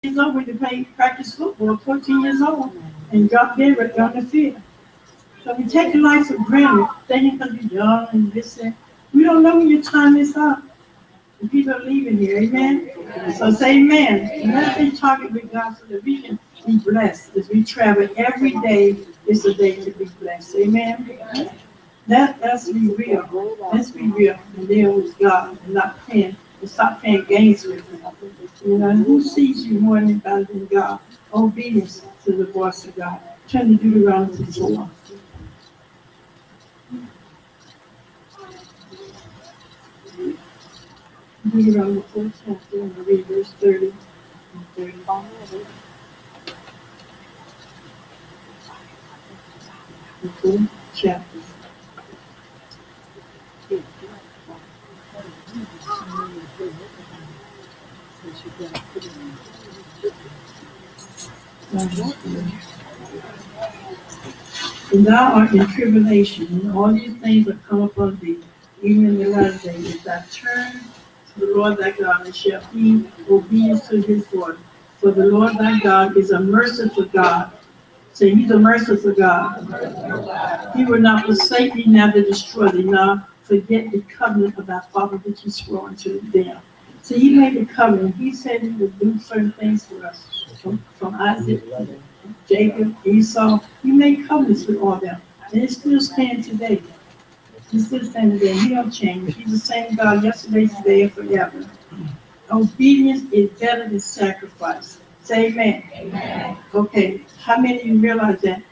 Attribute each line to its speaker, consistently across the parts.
Speaker 1: years old when they play practice football, 14 years old, and drop dead right on the field. So we take the life for granted, thinking because you're young and this and we don't know when your time is up. And people are leaving here, amen? So say amen. And let's be talking with God so that we can be blessed as we travel every day. Is a day to be blessed, amen? Let's be real. Let's be real and deal with God and not playing and stop playing games with Him. You know, who sees you more than anybody than God? Obedience to the voice of God. Turn to Deuteronomy 4. Deuteronomy 4 chapter, and I read verse 30 and 31. The 4th chapter. And thou art in tribulation, and all these things are come upon thee, even in the last days. If thou turn to the Lord thy God, and shall be obedience to his voice. For the Lord thy God is a merciful God. Say, he's a merciful God. He will not forsake thee, neither destroy thee, nor forget the covenant of thy father which he swore unto them. See, he made the covenant. He said he would do certain things for us. From Isaac, Jacob, Esau, he made covenants with all them. And it still stands today. He still stands today. He don't change. He's the same God yesterday, today, and forever. Obedience is better than sacrifice. Say amen. Amen. Okay, how many of you realize that?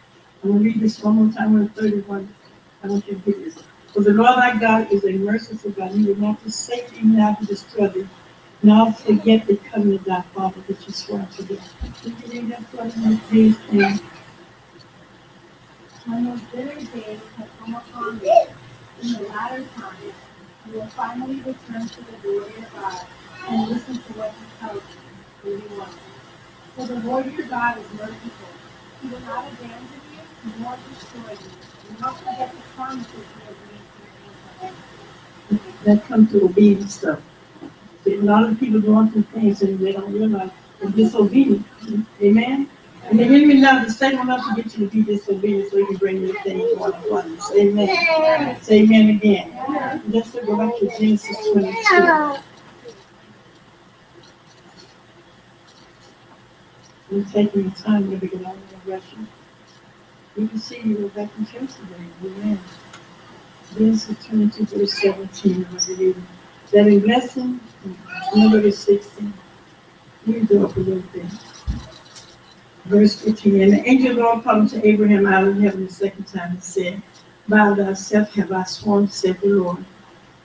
Speaker 1: I'm going to read this one more time, 31. I want you to hear this. For the Lord thy God is a merciful God. He will not forsake thee, neither destroy thee, nor forget the covenant of thy father which he swore to thee. Did you read that for me, please?
Speaker 2: When those bitter days have come upon thee, in the latter times, you will finally return to the Lord your God and listen to what he tells you, who you want. For the Lord your God is merciful. He will not abandon you, nor destroy you, nor forget the promises he has made to your ancestors.
Speaker 1: That comes to obedience stuff. See, a lot of people going through things and they don't realize they're disobedient. Amen? And the enemy loves to say enough to get you to be disobedient so he can bring your things on upon you. Say amen. Say amen again. Let's go back to Genesis 22. We're taking the time to begin our regression. We can see you were back in church today. Amen. Genesis 22, verse 17. I'm reading. That in blessing, number 16. Read it up a little bit. Verse 15. And the angel of the Lord called to Abraham out of heaven the second time and said, By thyself have I sworn, said the Lord.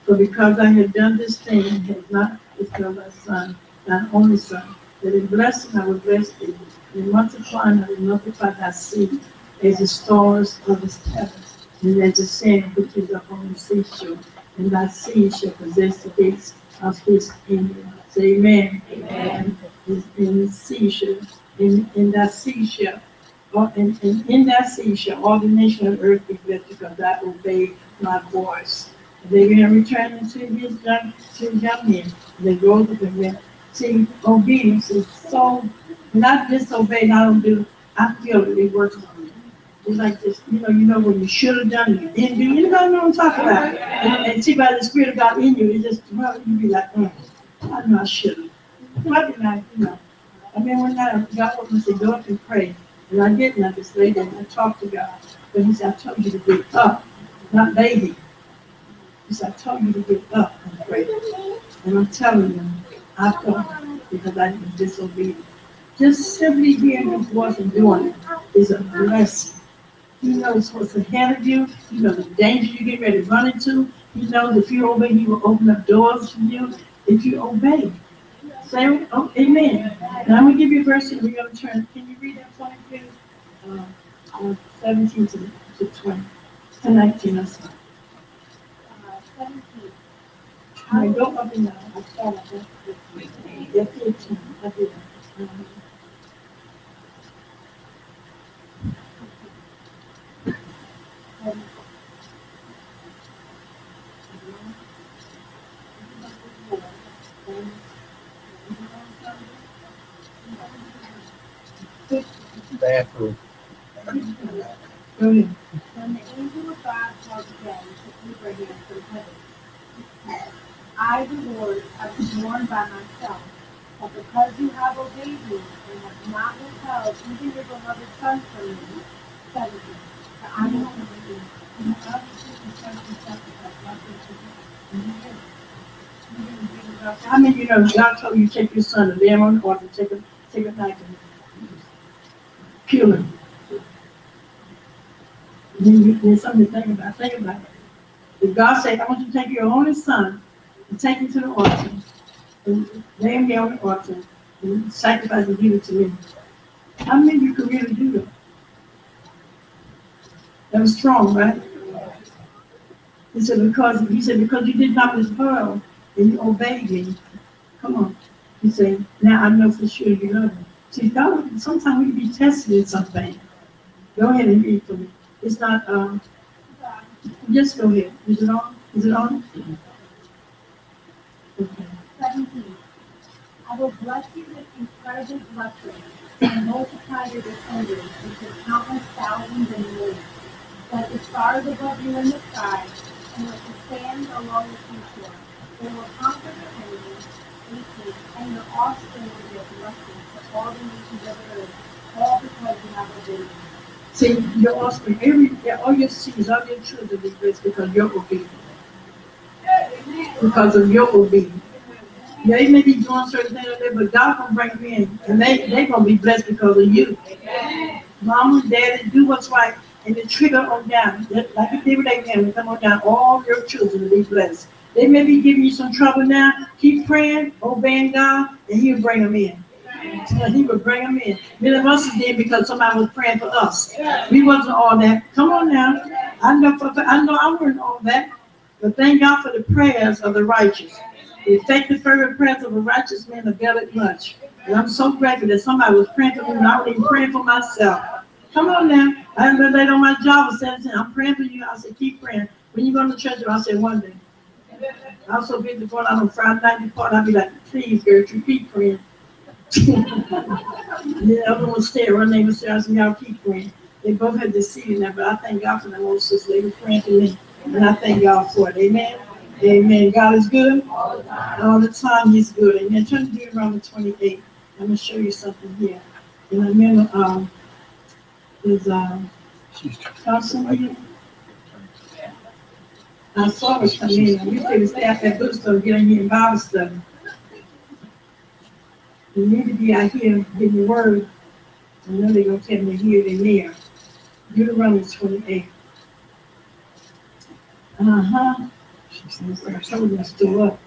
Speaker 1: For because I have done this thing, and have not withheld thy son, thine only son, that in blessing I will bless thee, and in multiplying I will multiply thy seed, as the stars of the heavens, and as the sand which is upon the seashore, and thy seed shall possess the gates of his kingdom. Say amen. Amen. In the seashore, in that seashore, and in that seashore, all the nations of earth be blessed because thou obeyed my voice. They will return into his young men. They rose up and went. See, obedience is so, not disobey, not don't do. I feel that it works on me. It's like this, you know when you should have done it, you didn't do. Anybody know what I'm talking about? And see by the Spirit of God in you, it just, well, you be like, I know I should have. Why didn't I, I mean, when God wanted me to go up and pray, and I didn't. I just laid there and I talked to God. But he said, I told you to get up, not lazy. He said, I told you to get up and pray. And I'm telling you, I felt because I was disobedient. Just simply hearing his voice and doing it is a blessing. He knows what's ahead of you. He knows the danger you get ready to run into. He knows if you obey, he will open up doors for you if you obey. Say, oh, amen. And I'm going to give you a verse and we're going to turn. Can you read that for me, please? 17 to 20. To 19, I'm sorry.
Speaker 2: 17.
Speaker 1: I go up and down. I start at that. Yeah, 15. I did that.
Speaker 3: Bathroom.
Speaker 1: Go ahead.
Speaker 2: Then the angel of God called again to Abraham from heaven. I, the Lord, have sworn by myself that because you have obeyed me and have not withheld even your beloved son from me, 17, that I will commit you. And the other sacrifice,
Speaker 1: How many of you know God told you to take your son and lay him on the altar, take a knife and kill him? There's something to think about. Think about it. If God said, I want you to take your only son and take him to the altar and lay him there on the altar and sacrifice and give it to me. How many of you could really do that? That was strong, right? He said, because you did not withhold and you obeyed me. Come on. He said, now I know for sure you love me. See, God, sometimes we can be tested in something. Go ahead and read for me. It's not, just go ahead. Is it on? Is it on? Okay.
Speaker 2: 17. I will bless you with incredible blessings and multiply your descendants into countless thousands and millions, like the stars above you in the sky, and like the sand along the seashore. They will conquer their enemies, 18, and your offspring will be a blessing to all the nations of the earth, all because you have obeyed me.
Speaker 1: See, your offspring, all your seeds, all your children will be blessed because you're obedient. Because of your obedience. They may be doing certain things, but God gonna bring them in, and they gonna be blessed because of you. Mama, daddy, do what's right, and the trigger on down, like you did with Abraham, come on down. All your children will be blessed. They may be giving you some trouble now. Keep praying, obeying God, and He'll bring them in. He will bring them in. Many of us did because somebody was praying for us. We wasn't all that. Come on now. I know I wasn't all that. But thank God for the prayers of the righteous. The effective fervent prayers of a righteous man availeth much. And I'm so grateful that somebody was praying for me and I was even praying for myself. Come on now. I remember that on my job was saying, I'm praying for you. I said, keep praying. When you go to church, I said, one day. I was so busy going out on Friday night before, I'd be like, please, Gertrude, keep praying. The other one stayed, her name was Sarah, I said, y'all keep praying. They both had this seed in there, but I thank God for them old sisters. They were praying for me. And I thank God for it. Amen. Amen. God is good. All the time He's good. Amen. Turn to Deuteronomy 28. I'm going to show you something here. And I remember, is Thompson here? I saw her come in. We used to staff at bookstore, get in here and Bible study. You need to be out here getting the word. I know they're going to tell me here and there. Deuteronomy 28. I told them to still up.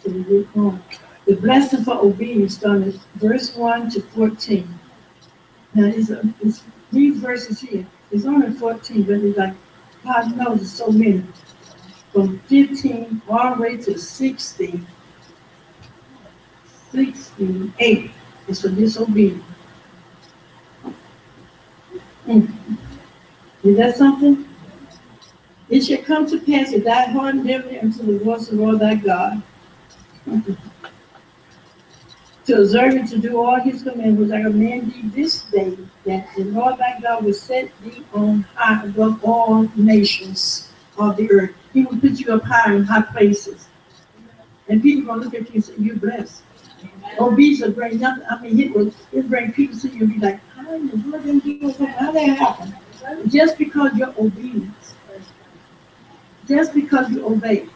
Speaker 1: So we read on. The blessing for obedience started verse 1 to 14. Now, it's these verses here. It's only 14, but it's like, God knows there's so many. From 15 all the way to 68 is for disobedience. Is that something? It shall come to pass that thy heart endeavor unto the voice of the Lord thy God, to observe and to do all His commandments, which I command thee this day, that the Lord thy God will set thee on high above all nations of the earth. He will put you up high in high places. And people are going to look at you and say, you're blessed. Obedience will bring nothing. I mean, it bring people to you and be like, how in the world did you do that? How that happen? Just because you're obedient. Just because you obey.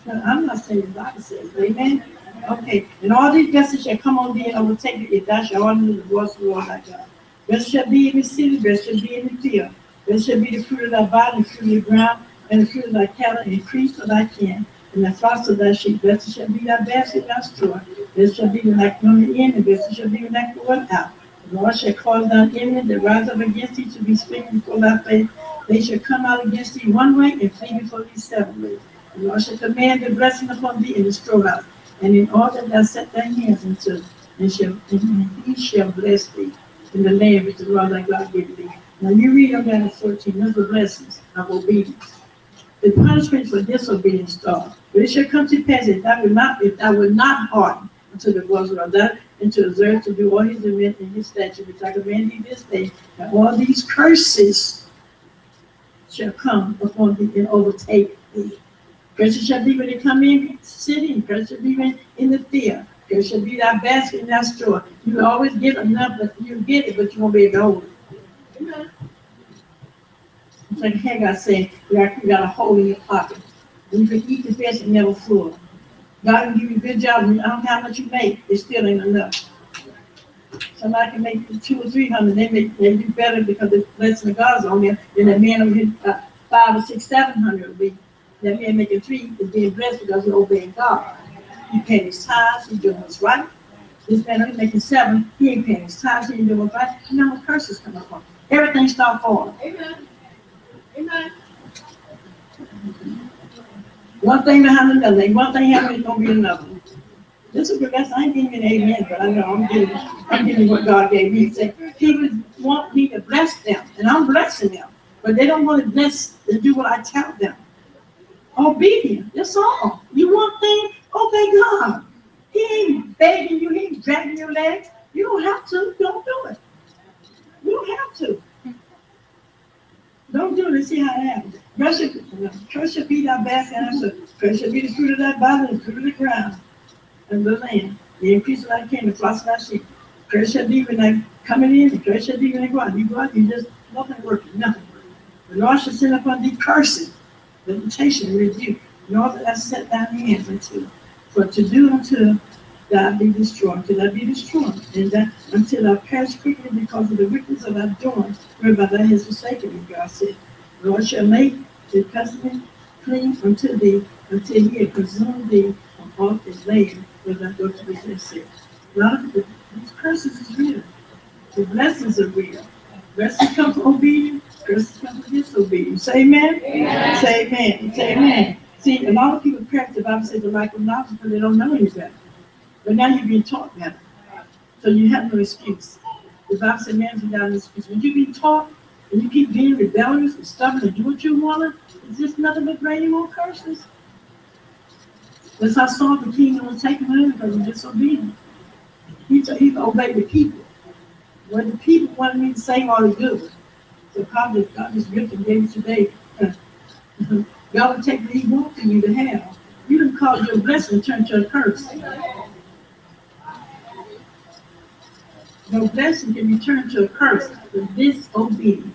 Speaker 1: Now, I'm not saying the Bible says, amen? Okay, and all these blessings shall come on thee and overtake thee if thou shalt honor the voice of the Lord thy God. Blessed shall be in the city, blessed shall be in the field. Blessed shall be the fruit of thy body, the fruit of your ground, and the fruit of thy cattle, and increase of thy kin, and the flocks of thy sheep. Blessed shall be thy basket, thy store. Blessed shall be the lack coming in, and blessed shall be the lack going out. The Lord shall cause thine enemy that rise up against thee to be smitten before thy face. They shall come out against thee one way and flee before thee 7 ways. The Lord shall command the blessing upon thee in the storehouse, and in all that thou set thy hands unto, and He shall bless thee in the land which the Lord thy God giveth thee. Now you read on down to 14, those are blessings of obedience. The punishment for disobedience start. But it shall come to pass if thou will not hearken unto the voice of God, and to observe to do all his events and his statutes, which I command thee this day, and all these curses shall come upon thee and overtake thee. Curses shall be when they come in sitting, curses shall be when in the field, curses shall be thy basket and thy store. You will always get enough, but you get it, but you won't be able to hold it. Amen. It's like Haggai said, you got a hole in your pocket. And you can eat the best and never full. God can give you a good job, and I don't care how much you make, it still ain't enough. Somebody can make 200 or 300, they do better because the blessing of God's on them than that man over here, 500 or 600, 700 will be. That man making 3 is being blessed because he's obeying God. He paying his tithes, he's doing what's right. This man only making 7, he ain't paying his tithes, he ain't doing what's right. You know what curses come up on? Everything start falling.
Speaker 2: Amen. Amen.
Speaker 1: One thing behind another. One thing happening, gonna be another. This is good. I ain't giving an amen, but I know I'm giving what God gave me. Say, people want me to bless them, and I'm blessing them, but they don't want to bless and do what I tell them. Obedience, that's all. You want things, obey God. He ain't begging you, he ain't dragging your legs. You don't have to, don't do it. You don't have to. Don't do it and see how it happens. Curse shall be thy basket and thy store. Curse shall be the fruit of thy body and the fruit of the ground and the land. The increase of thy king, the flocks of thy sheep. Curse shall be when they coming in, and curse shall be when they go out. You go out, you just nothing working, nothing. The Lord shall send upon thee curses, limitation, and rebuke, nor that I set thine hands unto. For to do until thou be destroyed, till thou be destroyed, and that until thou perish quickly because of the wickedness of thy doing, whereby thou hast forsaken me, God said. The Lord shall make the pestilence clean unto thee, until he had consumed thee from off his land, where thou go to possess it. A lot of these curses is real. The blessings are real. Blessings come from obedience, curses come from disobedience. Say amen? Amen. Say amen. Say amen. See, a lot of people practice the Bible says the lack of knowledge because they don't know any better. But now you're being taught better. So you have no excuse. The Bible says man's without an excuse. When you be taught and you keep being rebellious and stubborn and do what you want, it's just nothing but bringing more curses. That's how Saul the king was taken away because of disobedience. He obeyed the people. When the people wanted me to say all the good. So God just ripped and gave it today. God will take what he wants for you to have. You didn't cause your blessing to turn to a curse. No blessing can be turned to a curse for disobedience.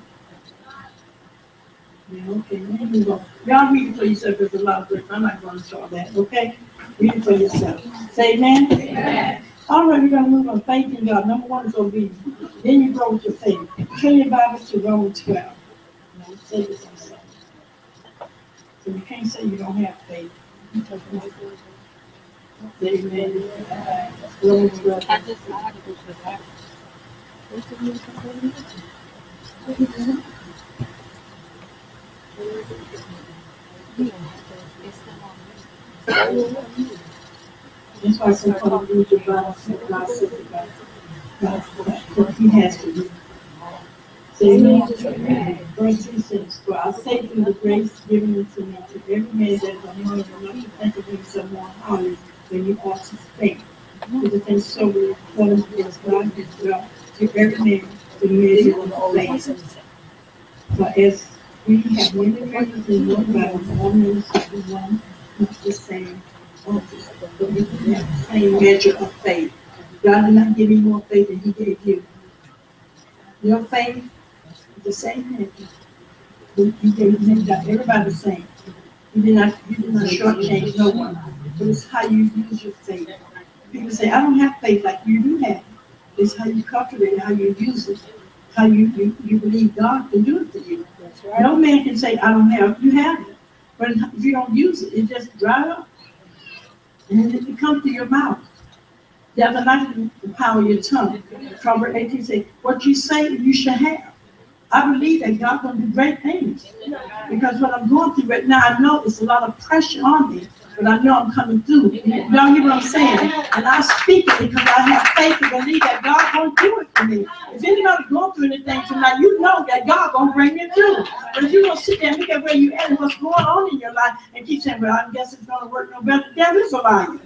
Speaker 1: Yeah, okay, let me move on. Y'all read it for yourself. There's a lot of different. I'm not going to show that, okay? Read it for yourself. Say amen? Amen. All right, we're going to move on. Faith in God. Number 1 is obedience. Then you grow with your faith. Turn your Bible to Romans 12. Now, say this yourself. So you can't say you don't have faith. Amen. Romans 12. I just article for that. That's why sometimes you read your Bible, God says about what he has to do. Say amen. Verse 2 says, for I say through the grace given unto me, to every man that is among you, not to think of himself more highly than you ought to think. To the things soberly according to as God has dealt to every man the measure of faith. For as we have many records in one Bible, all ministers is one, not the same office, but we have the same measure of faith. God did not give you more faith than he gave you. Your faith is the same measure. He gave everybody the same. You did not shortchange no one. But it's how you use your faith. People say, I don't have faith like you do have. It's how you cultivate it, how you use it, how you believe God can do it for you. That's right. No man can say, I don't have, you have it. But if you don't use it, it just dries up. And it comes to your mouth. The other night, the power of your tongue. Proverbs 18 says, what you say, you shall have. I believe that God's going to do great things. Because what I'm going through right now, I know it's a lot of pressure on me. But I know I'm coming through. Y'all hear what I'm saying? And I speak it because I have faith to believe that God's going to do it for me. If anybody going through anything tonight, you know that God's going to bring you through. But if you're going to sit there and look at where you at and what's going on in your life and keep saying, well, I guess it's going to work no better, that is a lie.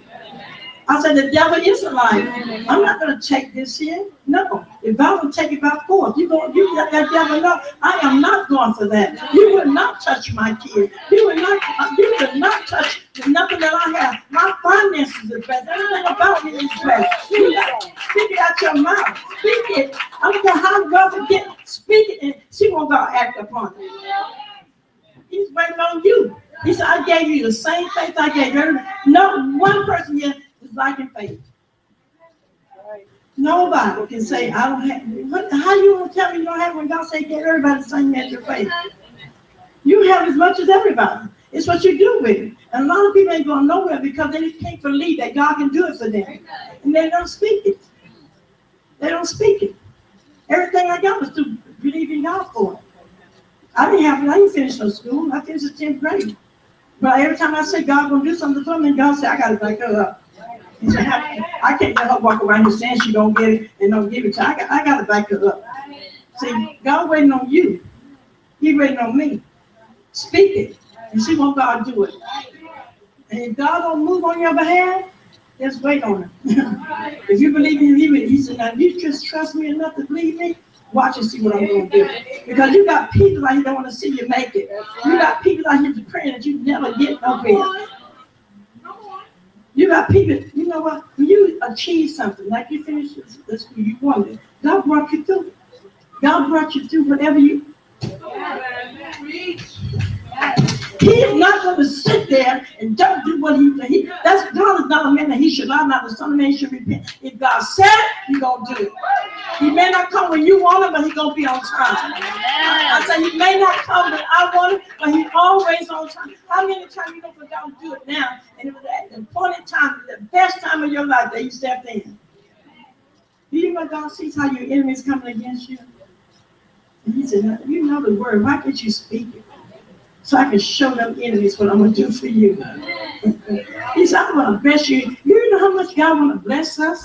Speaker 1: I said, the devil is a liar. I'm not going to take this here. No. If I will take it by force, you let that devil know, I am not going for that. You will not touch my kid. You will not touch nothing that I have. My finances are blessed. Everything about me is blessed. You got to speak it out your mouth. Speak it. I don't care how God forget. Speak it and see what God act upon it. He's waiting on you. He said, I gave you the same faith I gave you. No one person here is lacking faith. Nobody can say, I don't have. How you going to tell me you don't have when God say, give everybody the same measure of faith? You have as much as everybody. It's what you do with it. And a lot of people ain't going nowhere because they can't believe that God can do it for them. And they don't speak it. They don't speak it. Everything I got was to believe in God for it. I didn't finish no school. I finished the 10th grade. But every time I say God gonna do something for me, God said, I gotta back her up. He said, I can't let her walk around here saying she don't get it and don't give it to her. I gotta back her up. See, God waiting on you. He waiting on me. Speak it and see what God do it. And if God don't move on your behalf, just wait on him. If you believe in him, he said, now you just trust me enough to believe me. Watch and see what I'm going to do. Because you got people out here that want to see you make it. You got people out here praying that you never get nowhere. You got people, you know what? When you achieve something, like you finished the school you wanted, God brought you through. God brought you through whatever you. He's not going to sit there and don't do what he that's God is not a man that he should lie, not the son of man should repent. If God said it, he's going to do it. He may not come when you want him, but he's going to be on time. I say he may not come when I want him, but he's always on time. How many times you know for God to do it now? And it was at the appointed time, the best time of your life that you stepped in. Do you know God sees how your enemies coming against you? And he said, you know the word, why can't you speak it? So I can show them enemies what I'm going to do for you. He said, I want to bless you. You know how much God want to bless us?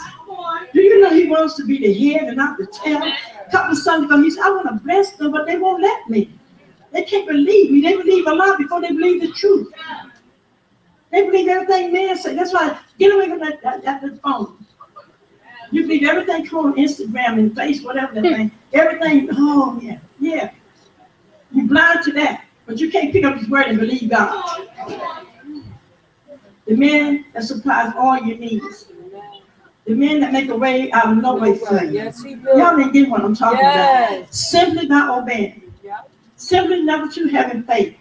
Speaker 1: Do you know he wants to be the head and not the tail? A couple of Sundays ago, he said, I want to bless them, but they won't let me. They can't believe me. They believe a lie before they believe the truth. They believe everything man says. That's why, get away from that phone. You believe everything come on Instagram and Facebook, whatever that thing. Everything, oh, yeah. You're blind to that. But you can't pick up his word and believe God. The man that supplies all your needs. The man that make a way out of no way for you.
Speaker 4: Yes, he do.
Speaker 1: Y'all didn't get what I'm talking
Speaker 4: Yes.
Speaker 1: about. Simply not obeying.
Speaker 4: Yep.
Speaker 1: Simply not you having faith.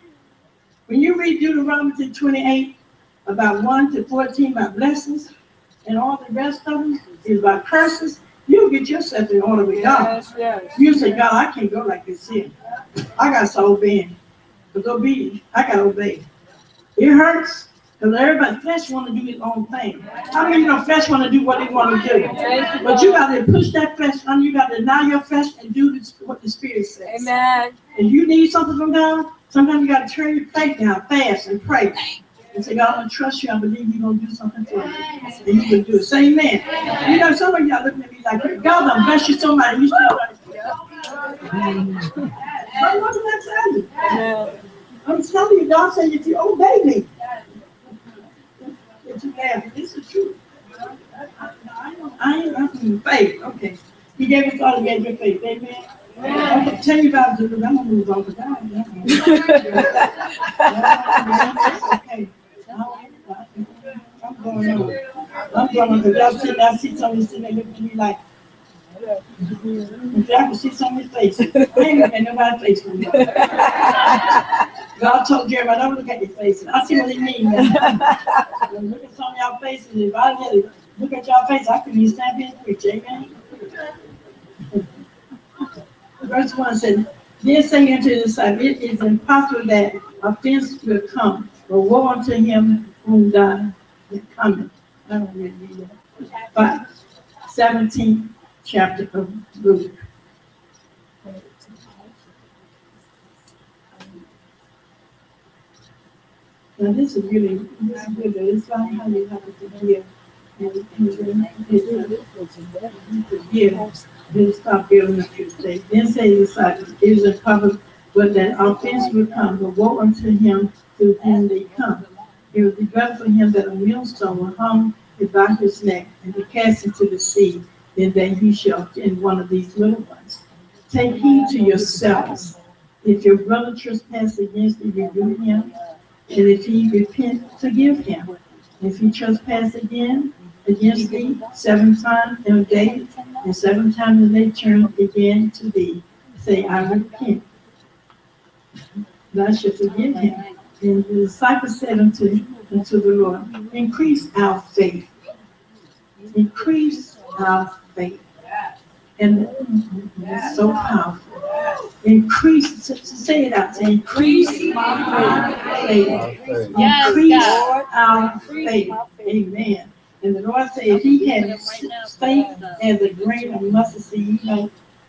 Speaker 1: When you read Deuteronomy 28, about 1 to 14 about blessings, and all the rest of them is about curses, you'll get yourself in order with God.
Speaker 4: Yes.
Speaker 1: You say, God, I can't go like this here. I got to obey. Because obedience, I got to obey. It hurts. Because everybody, flesh want to do his own thing. How many flesh want to do what they want to do? But you got to push that flesh on. You got to deny your flesh and do what the Spirit says.
Speaker 4: Amen.
Speaker 1: And you need something from God, sometimes you got to turn your faith down, fast, and pray. And say, God, I'm going to trust you. I believe you're going to do something for me. And you will do it. Say amen. You know, some of y'all looking at me like, God, I'm bless you so much. You still like, but what did I tell you? I'm telling you, God said, if you obey me, that you have. This is true. I ain't faith. Okay. He gave us all the gave your faith. Amen. Okay, tell you about it, because I'm going to move on to God. Okay. I'm going on. Because y'all sitting there, I see somebody sitting there looking at me like, if I can see somebody's face, I ain't looking at nobody's face no more. God told Jeremiah, don't look at your faces. I see what he means. Look at some of y'all faces. If I look at y'all face, I couldn't even stand here and preach. Amen. Verse 1 said, then say unto the disciples, it is impossible that offense will come, but woe unto him whom God is coming. I don't really read that. 17th chapter of Luke. Now this is good. It's like how you have to forgive. Then stop building up your faith. Then say the disciples, it is impossible, but that offense will come, but woe unto him through whom they come. It would be better for him that a millstone were hung about his neck, and be cast into the sea, and then he shall in one of these little ones. Take heed to yourselves. If your brother trespass against thee, rebuke him, and if he repent, forgive him. If he trespass again against thee 7 times in a day, and 7 times in a day turn again to thee, say, I repent. Thou shalt forgive him. And the disciples said unto the Lord, increase our faith. Increase our faith. And it's so powerful. Increase, say it out, say, increase my faith. Increase our faith. Amen. And the Lord said, if he had faith as a grain of mustard seed,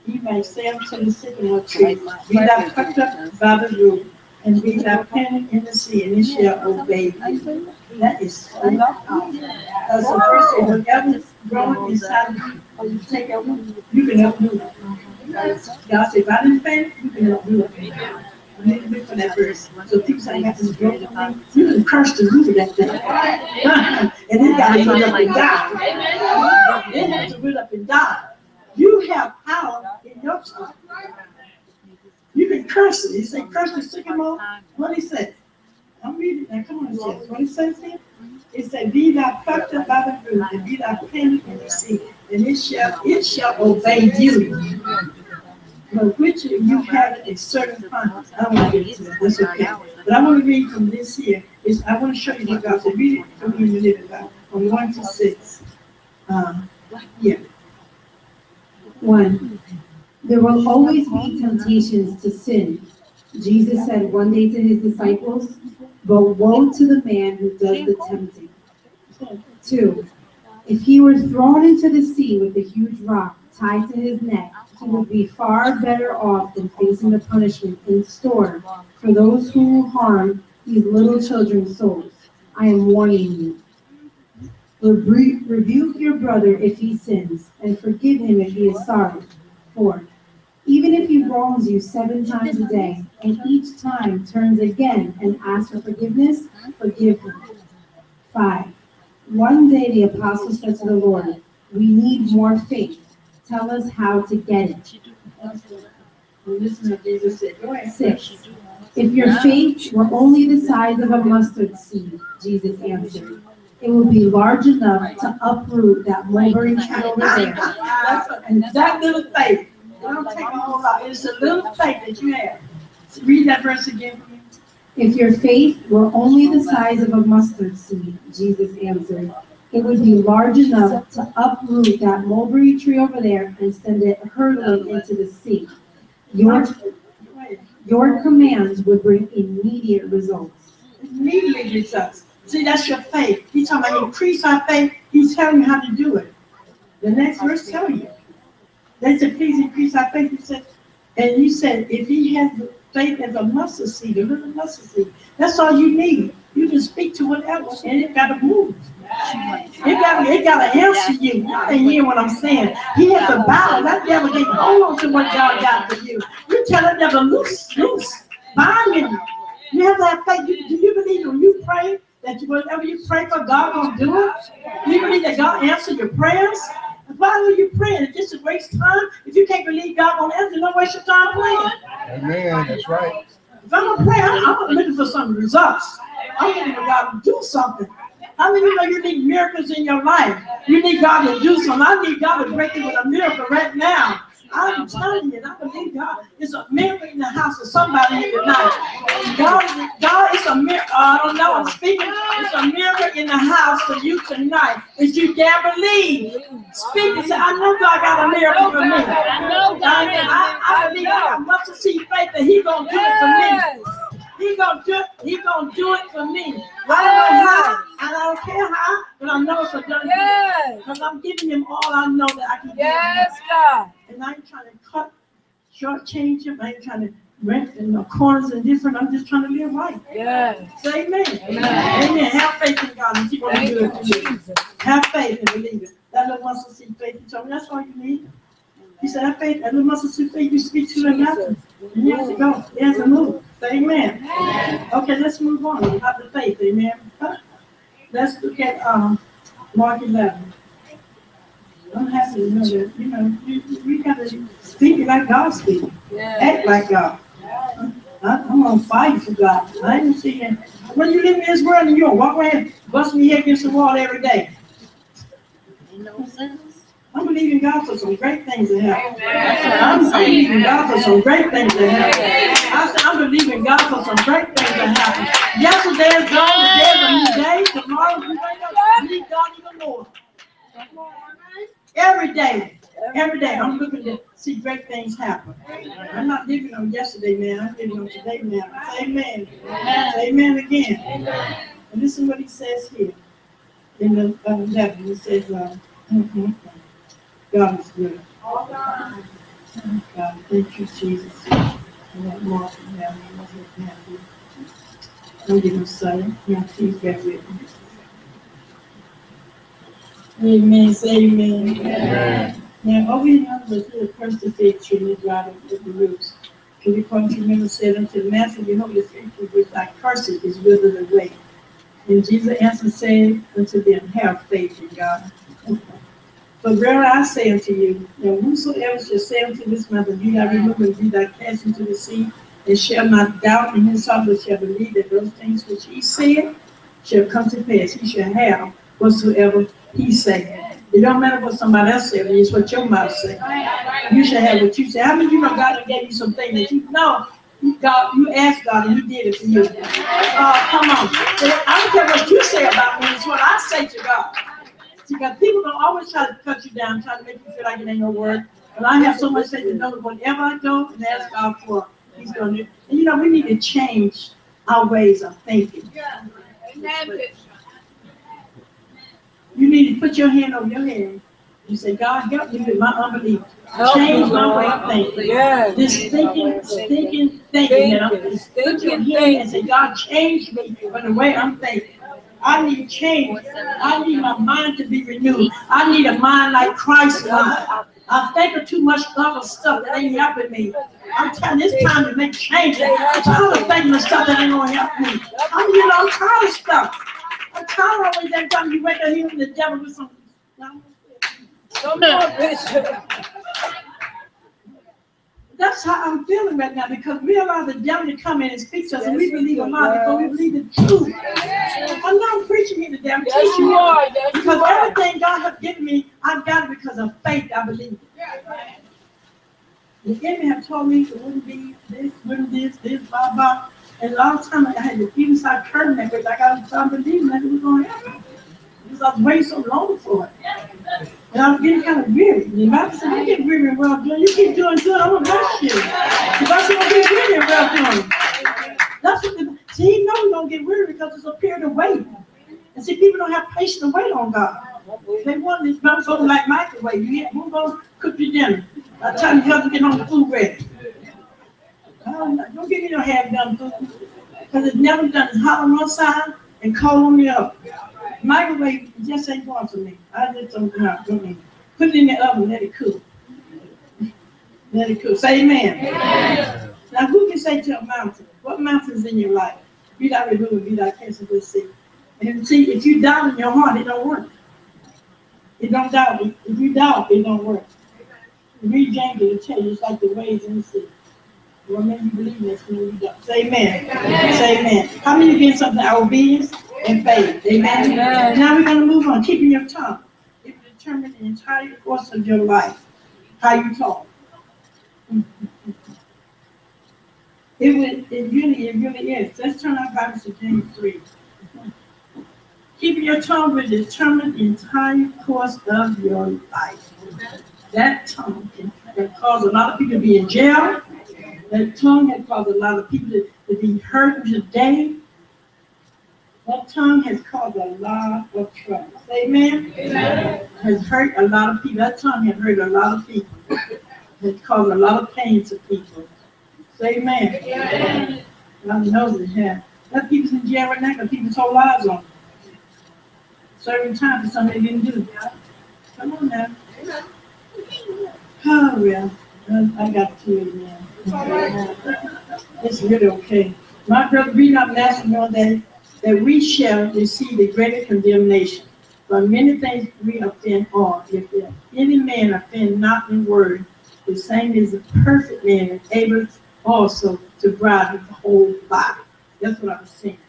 Speaker 1: he may say unto the sycamore tree, be thou plucked up by the root, and be thou planted in the sea, and it shall obey you. That is so powerful. So first of all, whatever is growing inside of you, take it, you can help do it. God said, if I didn't faint, you can help do it. I need to look for that verse. So people say, I got this growth on me. You can curse the root of that thing. And it got to root up and die. It has to root up and die. You have power in your tongue. You can curse it. He said, curse the sycamore. What he says? I'm reading now. Come on, it says. What he says here? It said, be thou plucked up by the root, and be thou planted in the sea, and it shall obey you. But which of you have a certain promise? I don't want to get into that. That's okay. But I want to read from this here. I want to show you what God said. Read it for me in the living Bible, from 1 to 6. Yeah.
Speaker 4: 1. There will always be temptations to sin. Jesus said one day to his disciples, but woe to the man who does the tempting. 2. If he were thrown into the sea with a huge rock tied to his neck, he would be far better off than facing the punishment in store for those who will harm these little children's souls. I am warning you. Rebuke your brother if he sins, and forgive him if he is sorry. 4. Even if he wrongs you 7 times a day, and each time turns again and asks for forgiveness, forgive him. 5. One day the apostles said to the Lord, we need more faith. Tell us how to get it.
Speaker 1: Listen to Jesus said. Go ahead.
Speaker 4: 6. If your faith were only the size of a mustard seed, Jesus answered, it will be large enough to uproot that mulberry tree over there.
Speaker 1: And that little faith, it don't take a whole lot. It's a little faith that you have. Read that verse again for me.
Speaker 4: If your faith were only the size of a mustard seed, Jesus answered, it would be large enough to uproot that mulberry tree over there and send it hurtling into the sea. Your commands would bring immediate results.
Speaker 1: Immediate results. See, that's your faith. He's talking about increase our faith. He's telling you how to do it. The next verse tells you. They said, please increase our faith. He said, and you said, if he has faith as a mustard seed, a little mustard seed, that's all you need. You can speak to whatever, and it got to move. It got to answer you. Y'all ain't hear what I'm saying. He has to bow. That devil can't hold on to what God got for you. You tell that devil, loose, bind him. You have to have faith. Do you believe when you pray that whatever you pray for, God gonna do it? Do you believe that God answer your prayers? Why are you praying? It's just a waste of time. If you can't believe God gonna answer, don't waste your time praying.
Speaker 3: Amen. That's right.
Speaker 1: If I'm gonna pray, I'm looking for some results. I'm looking for God to do something. How many of you know you need miracles in your life? You need God to do something. I need God to break in with a miracle right now. I'm telling you, and I believe God is a miracle in the house of somebody here tonight. God is a miracle. I don't know, I'm speaking. It's a miracle in the house for you tonight. If you dare believe, speak and say, I know God got a miracle for me. I believe I got much to see faith that He's going to do it for me. He's gonna do it for me. I don't know how, and I don't care how, but I know it's a done deal. Because I'm giving him all I know that I can give him.
Speaker 5: Yes, God.
Speaker 1: And I ain't trying to shortchange him. I ain't trying to rent in the corners and different. I'm just trying to live right.
Speaker 5: Yes.
Speaker 1: Say amen. Amen. Have faith in God and He's gonna do it for you. Have faith and believe it. That little mustard seed faith, He told me that's all you need. He said, have faith, that little mustard seed faith, you speak to the mountain. And he has to go. He has to move. Say amen. Okay, let's move on about the faith. Amen. Let's look at Mark 11. I'm happy to know that, we gotta speak it like God speaks. Act like God. I'm on fire for God. I ain't seeing, when you live in this world and you don't walk around busting your head against the wall every day. Ain't no sense. I'm believing God for some great things to happen. I'm believing God for some great things to happen. I said, I'm believing God for some great things to happen. Yesterday is gone, today is a new day, tomorrow we believe God even more. Every day, I'm looking to see great things happen. I'm not living on yesterday, man. I'm living on today, man. Say amen. Say amen again. And listen to what he says here in the 11. He says, God is good. God, thank you, Jesus. I'm getting excited. Yeah, please bear with me. Amen. Say amen. Amen. Now, over here was the first the fig tree and dried up with the roots. Can you come to remember said unto the master, behold, the fig tree which I cursed is withered away. And Jesus answered, saying unto them, have faith in God. For verily I say unto you, that whosoever shall say unto this mountain, be thou removed and be thou cast into the sea, and shall not doubt in his heart, but shall believe that those things which he said shall come to pass. He shall have whatsoever he said. It don't matter what somebody else said, it's what your mouth said. You shall have what you say. How many of you know God gave you something that you know? God, you asked God and he did it for you. Come on. I don't care what you say about me, it's what I say to God. Because people don't always try to cut you down, try to make you feel like it ain't no work. But I have so much faith to know that whenever I go and ask God for, he's going to do. And we need to change our ways of thinking. You need to put your hand over your head. You say, God, help me with my unbelief. Change my way of thinking. This thinking. Put your hand and say, God, change me from the way I'm thinking. I need change. I need my mind to be renewed. I need a mind like Christ's mind. I'm thinking too much other stuff that ain't helping me. I'm telling you, it's time to make changes. I'm tired of thinking of stuff that ain't going to help me. I'm tired of stuff. I'm tired of always every time you wake up here and the devil with some. That's how I'm feeling right now, because we allow the devil to come in and speak to us, and we believe a lie before we believe the truth. I'm not preaching here today, I'm teaching you. Because everything God has given me, I've got it because of faith, I believe it. The enemy have told me it wouldn't be this, blah, blah. And a lot of times I had to even start turning that way, like I was believing that it was going to happen. Because I was waiting so long for it. And I was getting kind of weary. The Bible said, you get weary and well doing. You keep doing good, I'm going to bless you. The Bible said, you get weary and well doing. That's what see, he knows we don't get weary because it's a period of waiting. And see, people don't have patience to wait on God. They want this Bible something like microwave. We're going to cook your dinner. By the time you have to get on the food ready. Don't give me no half-done food. Because it's never done. It's hot on one side and cold on the other. Microwave just ain't going for me. I just don't know. Put it in the oven, let it cook. Let it cook. Say amen. Amen. Now, who can say to a mountain? What mountains in your life? Be thou removed, be thou cast into the sea. And see, if you doubt in your heart, it don't work. It don't doubt. If you doubt, it don't work. Read James, it'll tell you it's like the waves in the sea. Well, maybe you believe this when you don't. Say amen. Amen. Say amen. How many get something? Our obedience and faith. Amen. Amen. Now we're going to move on. Keeping your tongue. It will determine the entire course of your life. How you talk. It really is. Let's turn our Bibles to James 3. Keeping your tongue will determine the entire course of your life. That tongue can cause a lot of people to be in jail. That tongue has caused a lot of people to be hurt today. That tongue has caused a lot of trouble. Amen? Amen. Has hurt a lot of people. That tongue has hurt a lot of people. Has caused a lot of pain to people. Say amen. Amen. God knows it has. That people's in jail right now because people told lies on them. Serving time for something they didn't do. Come on now. Oh, yeah. I got to it now. It's really okay. My brother, read our last one day that we shall receive the greater condemnation. For many things we offend all. If any man offend not in word, the same is a perfect man and able also to bridle the whole body. That's what I was saying.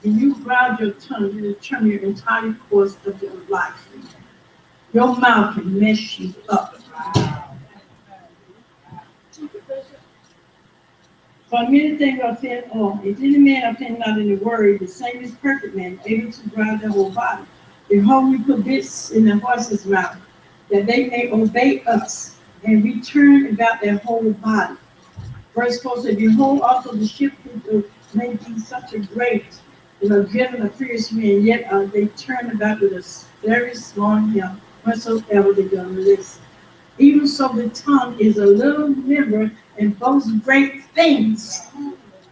Speaker 1: When you bridle your tongue, you determine your entire course of your life. Your mouth can mess you up. For many things offend all. If any man offend not in the word, the same is perfect man, able to bridle the whole body. Behold, we put bits in the horse's mouth, that they may obey us, and we turn about their whole body. Verse 4 says, behold, also the ship may be such a great and a good and a fierce man, yet they turn about with a very small helm, whatsoever they go to list. Even so, the tongue is a little member and boasts great things.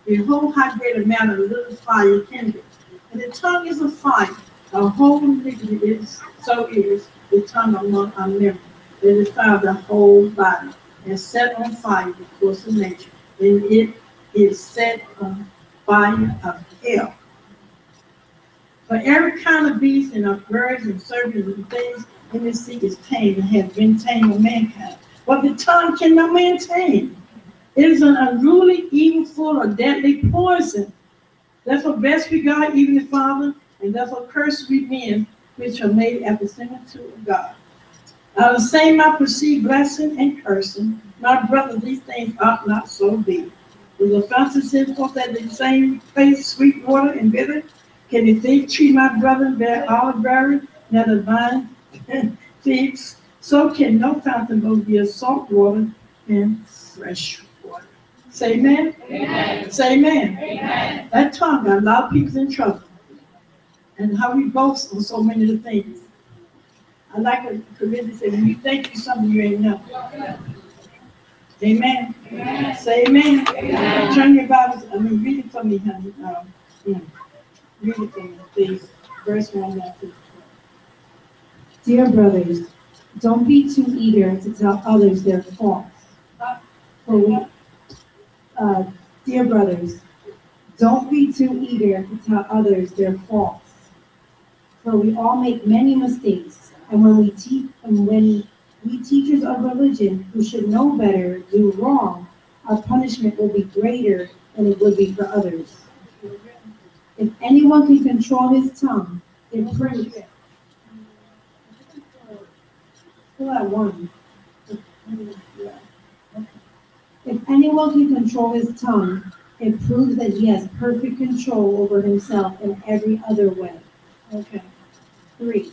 Speaker 1: Behold, how great a matter a little fire kindles. And the tongue is a fire. A whole iniquity is, so is the tongue among our members. It defiled the whole body and set on fire the course of nature. And it is set on fire of hell. For every kind of beast and of birds and serpents and things in the sea is tamed and has been tamed of mankind. But the tongue cannot maintain. It is an unruly, evil, full of deadly poison. That's what best we God, even the Father, and that's what curse we men, which are made after similitude of God. Out of the same I perceive blessing and cursing. My brother, these things ought not so be. Is the fountain sent forth at the same place sweet water and bitter? Can the fig tree, my brother, bear olive berry, not a vine figs? So can no fountain both be a salt water and fresh water. Say amen? Amen. Say amen. Amen. That tongue got a lot of people in trouble. And how we boast on so many of the things. I like what Corinthians said, when you think you're something you ain't know. Amen. Amen. Say amen. Amen. Turn your Bibles, read it for me, honey. Read it for me, please. Verse 1 now, please.
Speaker 4: Dear brothers, don't be too eager to tell others their faults. Dear brothers, don't be too eager to tell others their faults. For we all make many mistakes, and when we teachers of religion who should know better do wrong, our punishment will be greater than it would be for others. If anyone can control his tongue, it proves. If anyone can control his tongue, it proves that he has perfect control over himself in every other way.
Speaker 1: Okay.
Speaker 4: 3.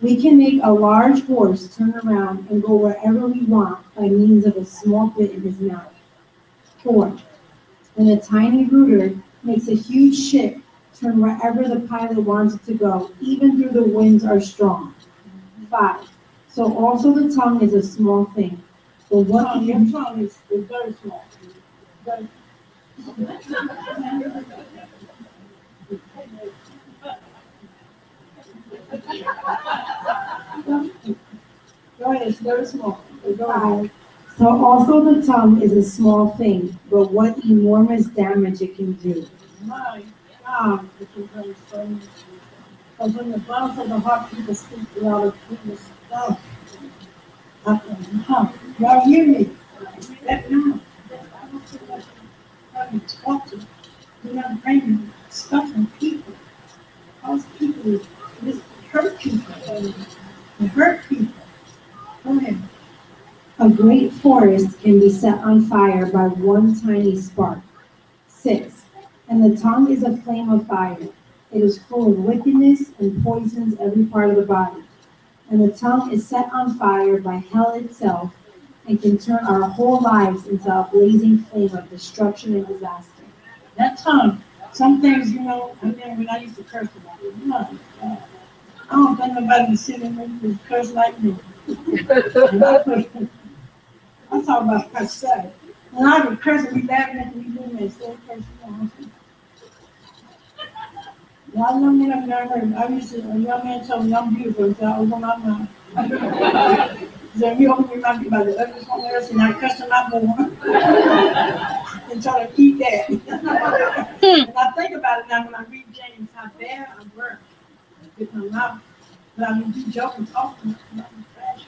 Speaker 4: We can make a large horse turn around and go wherever we want by means of a small bit in his mouth. 4. And a tiny rudder makes a huge ship turn wherever the pilot wants it to go, even though the winds are strong. 5. So also the tongue is a small thing. But what
Speaker 1: your tongue is very small. Very Go ahead, it's very small. Go ahead.
Speaker 4: So also the tongue is a small thing, but what enormous damage it can do.
Speaker 1: My God, it can bring so much. Because when the bottom of the heart, people speak a lot of people's stuff. Y'all hear me? That now. I don't feel like having to talk to. You're not bringing stuff on people. Cause people just hurt people. And hurt people. Go ahead.
Speaker 4: A great forest can be set on fire by one tiny spark. 6. And the tongue is a flame of fire. It is full of wickedness and poisons every part of the body. And the tongue is set on fire by hell itself and can turn our whole lives into a blazing flame of destruction and disaster.
Speaker 1: That tongue, some things, I mean, when I used to curse about it, I don't think nobody was sitting there who curse like me. I'm talking about myself. And I would curse and be laughing at me doing that, still cursing. Y'all know me, I've never heard. I used to, a young man told me I'm beautiful, so I was on my mind. So he opened me might be by the ugliest one else, and I cussed him out more. And try to keep that. And I think about it now when I read James, how bad I work with my mouth. But I mean, you joking, talking, nothing trash.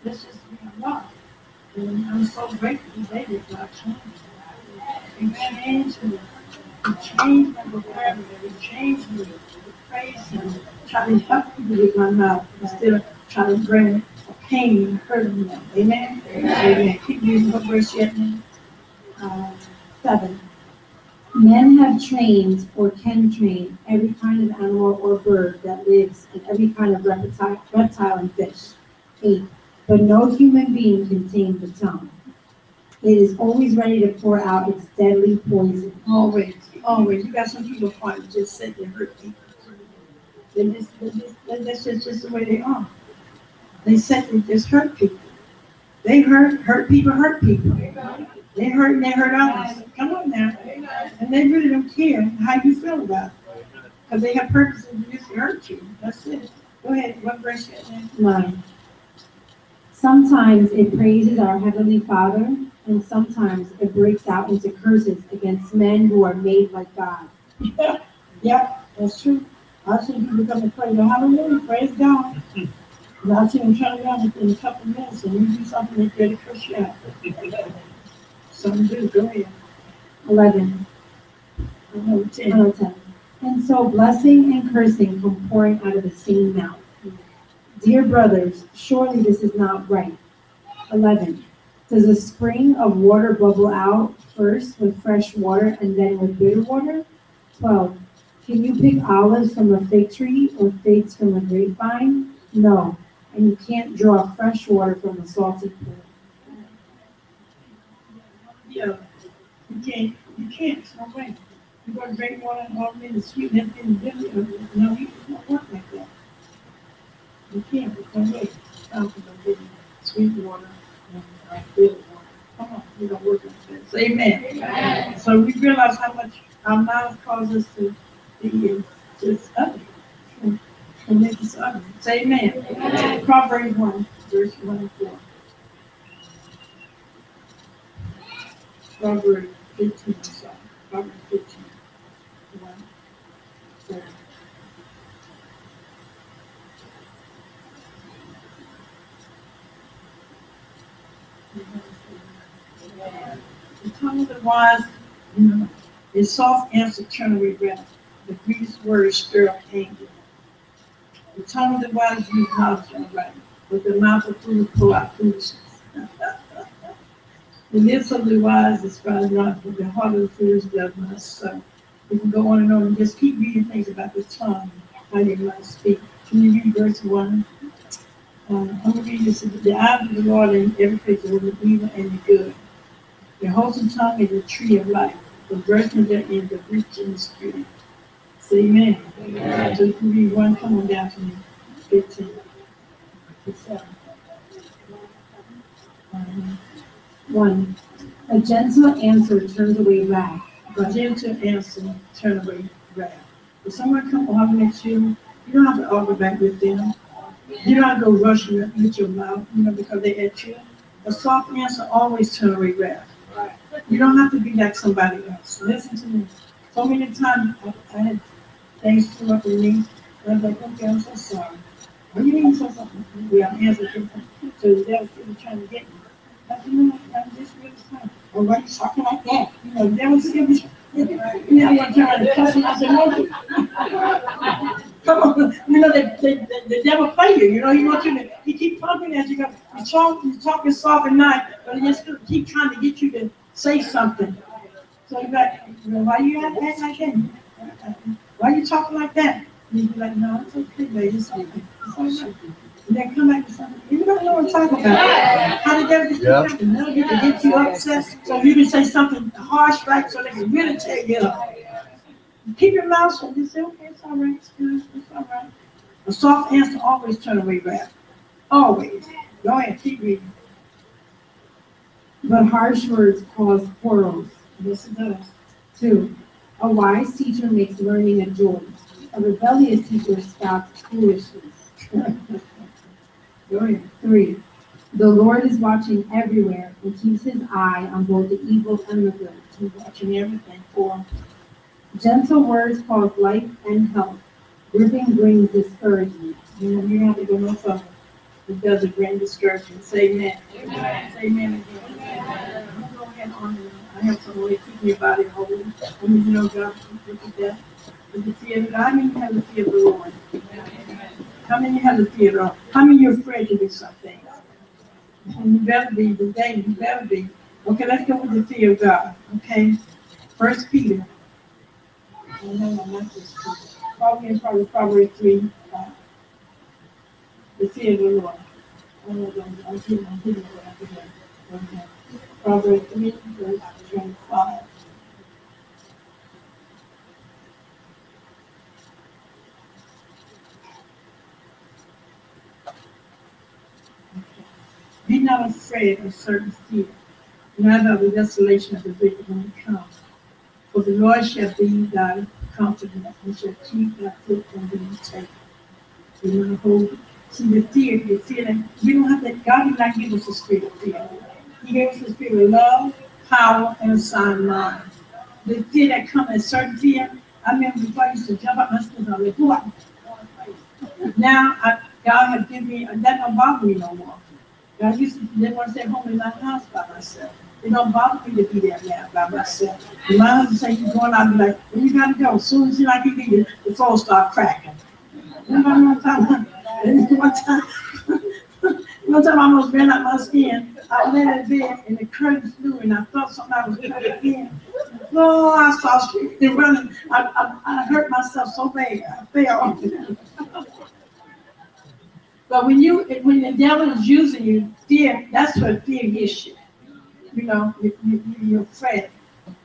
Speaker 1: Let's just be alive. And I'm so grateful today that God changed. He changed me. He changed my vocabulary. He changed me. To praise Him. Try to help people with my mouth instead of trying to bring pain and hurting them. Amen? Amen. Keep reading what verse yet.
Speaker 4: 7. Men have trained or can train every kind of animal or bird that lives and every kind of reptile and fish. 8. But no human being can tame the tongue. It is always ready to pour out its deadly poison.
Speaker 1: Always, always. You got some people trying to just sit and hurt people. That's just the way they are. They sit and just hurt people. They hurt people, hurt people. They hurt and they hurt others. Come on now. And they really don't care how you feel about it. Because they have purpose to just hurt you. That's it. Go ahead. What verse you at?
Speaker 4: 9. Sometimes it praises our Heavenly Father, and sometimes it breaks out into curses against men who are made like God.
Speaker 1: Yeah, that's true. I've seen people come and praise, hallelujah, praise God. And I've seen them turn around in a couple of minutes and you do something that's ready to curse you out. Some do, go ahead.
Speaker 4: 11.
Speaker 1: I know 10.
Speaker 4: 10. And so blessing and cursing come pouring out of the same mouth. Dear brothers, surely this is not right. 11. Does a spring of water bubble out first with fresh water and then with bitter water? 12. Can you pick olives from a fig tree or figs from a grapevine? No. And you can't draw fresh water from a salty pool.
Speaker 1: Yeah, you can't, it's no way. You got to drink water and all in the sweet and everything bitter. No, it don't work like that. You can't, it's no way. Fountain of getting sweet water and bitter water. Come on, we don't work like that. Say amen. Amen. So we realize how much our mouth causes us to be just ugly. And make us ugly. Say amen. Amen. Proverbs 1, verse 1 and 4. Proverbs 15, sorry. Proverbs 15, 1, 4. The tongue of the wise, is soft answer turn away wrath. The grievous words stir up anger. The tongue of the wise use knowledge and right, but the mouth of fools pour out foolishness. The lips of the wise despise not, but the heart of the foolish does not so. We can go on and just keep reading things about the tongue, how they might speak. Can you read verse 1? I'm going to read this. The eyes of the Lord in every place of the evil and the good. The wholesome tongue is the tree of life. The virgin therein the rich in the spirit. Say amen. Amen. So you can read 1, come on down to me. 15. 7.
Speaker 4: 1. A gentle answer turns away wrath.
Speaker 1: A gentle answer turn away wrath. If someone comes arguing at you, you don't have to argue back with them. You don't have to go rushing with your mouth, because they're at you. A soft answer always turn away wrath. You don't have to be like somebody else. Listen to me. So many times I had things come up with me, and I was like, okay, I'm so sorry. Are you even so sorry? Yeah, I'm answering. So the devil's still trying to get me. But I'm just really sorry. Or why are you talking like that? The devil's still I'm trying to cuss him out and monkey. Come on, the devil play you. He wants you to. He keep pumping at you. You're talking soft and nice, but he just keep trying to get you to say something. So you're like, why you act like that? Why you talking like that? And you be like, no, it's okay, baby. It's okay. It's all right. And then come back to something. You don't know what I'm talking about. How the devil just keep talking? Now you can get you upset, so you can say something harsh, right? So they can really tear you up. Keep your mouth shut. You say, okay, it's all right. It's good. It's all right. A soft answer always turn away wrath. Always. Go ahead, keep reading.
Speaker 4: But harsh words cause quarrels.
Speaker 1: Yes, it does.
Speaker 4: 2. A wise teacher makes learning a joy. A rebellious teacher spouts foolishness.
Speaker 1: Go ahead.
Speaker 4: 3. The Lord is watching everywhere and keeps his eye on both the evil and the good.
Speaker 1: He's watching everything. 4.
Speaker 4: Gentle words cause life and health. Ribbing brings discouragement.
Speaker 1: You don't have to go no further. It does a great discouragement. Say amen. Amen. Say amen again. I'm gonna go ahead on. I have some way to keep your body holy. I mean, you know, God, look at that. With the fear of God, how many have the fear of the Lord? How many have the fear of the Lord? How many are afraid to do something? And you better be today. You better be. Okay, let's go with the fear of God. Okay, First Peter. Oh, no, not this Peter. Probably Proverbs 3. The fear of the Lord. I'm getting what I forget. Okay. Proverbs 3, verse 25. Be not afraid of certain fear, neither of the desolation of the wicked when it comes. For the Lord shall be thy confidence, and shall keep thy foot from being taken. You want to hold it. See, the fear that we don't have that. God did not give us a spirit of fear. He gave us a spirit of love, power, and a sound mind. The fear that comes as certain fear. I remember before I used to jump up my skin, I was like, what? Now, God has given me, that don't bother me no more. I used to didn't want to stay home in my house by myself. It don't bother me to be there now by myself. When my husband say you're going out, I'd be like, well, you gotta go. As soon as you like you leave, the phone start cracking. Remember one time, one time I almost ran out my skin. I lay in bed and the curtains flew and I thought somebody was coming in. Oh, I started screaming and running. I hurt myself so bad. I fell. But when the devil is using you, fear, that's what fear gets you. You know, you're afraid.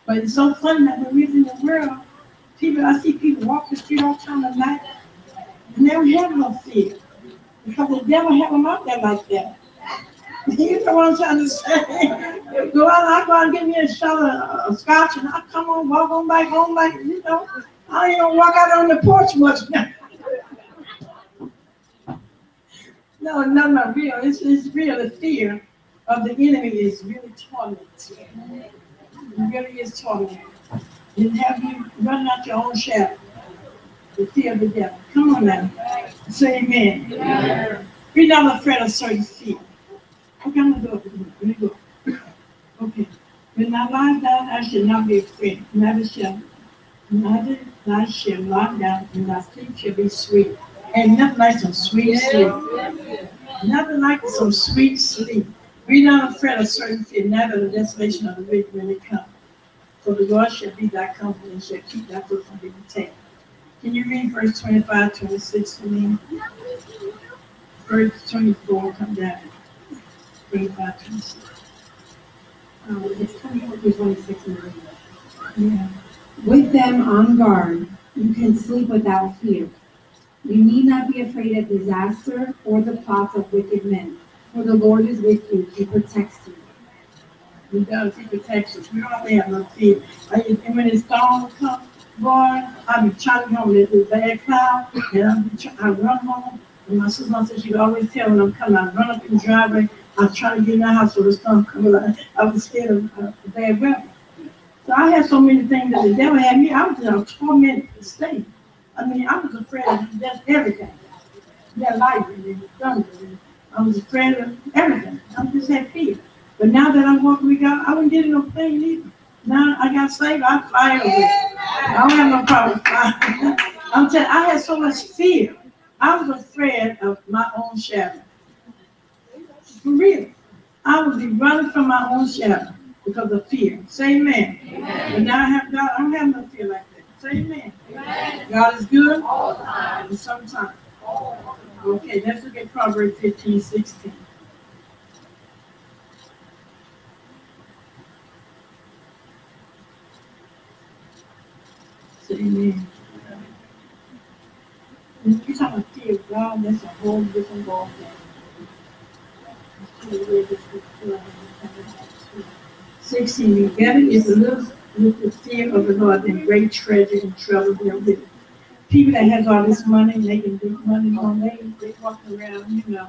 Speaker 1: But it's so funny that when we're in the world, I see people walk the street all the time at night, and they don't have no fear. Because the devil have them out there like that. You know what I'm trying to say? Go out and get me a shot of scotch, and I come on, walk on back home like, you know, I ain't gonna walk out on the porch much now. No, real. It's real. The fear of the enemy is really tormenting. It really is tormenting. It have you running out your own shadow. The fear of the devil. Come on now. Say amen. Yeah. We're not afraid of certain fear. Okay, I'm gonna go. Let me go. Okay. When I lie down, I shall not be afraid. Neither I shall lie down, and my sleep shall be sweet. And nothing like some sweet sleep. Nothing like some sweet sleep. Be not afraid of certain fear, neither the desolation of the wicked when it comes. For the Lord shall be thy comfort and shall keep thy foot from being taken. Can you read verse 25, 26 to me? Verse 24, come down. 25, 26.
Speaker 4: It's 24 through 26 in the reading.
Speaker 1: Yeah.
Speaker 4: With them on guard, you can sleep without fear. You need not be afraid of disaster or the plots of wicked men, for the Lord is with you. He protects you.
Speaker 1: He does. He protects us. We don't have to have no fear. And when the storm comes, boy, I be trying to get home with this bad cloud, and I run home. And my sister said she could always tell when I'm coming. I run up in the driveway. I was trying to get in the house so the storm coming. I was scared of the bad weather. So I had so many things that the devil had me. I was in a tormented state. I mean, I was afraid of just everything. That life and thunder. And I was afraid of everything. I just had fear. But now that I'm walking with God, I wouldn't get in no plane either. Now I got saved, I fly over it. I don't have no problem flying. I'm telling you, I had so much fear. I was afraid of my own shadow. For real. I would be running from my own shadow because of fear. Say amen. But now I have God, I don't have no fear like that. Say amen. God is good all the time and sometimes. Okay, let's look at Proverbs 15, 16. Say amen. When you talk about fear of God, that's a whole different ball game. 16, you get it? It's a little with the fear of the Lord and great treasure and trouble there with it. People that have all this money, making big money on they walk around, you know,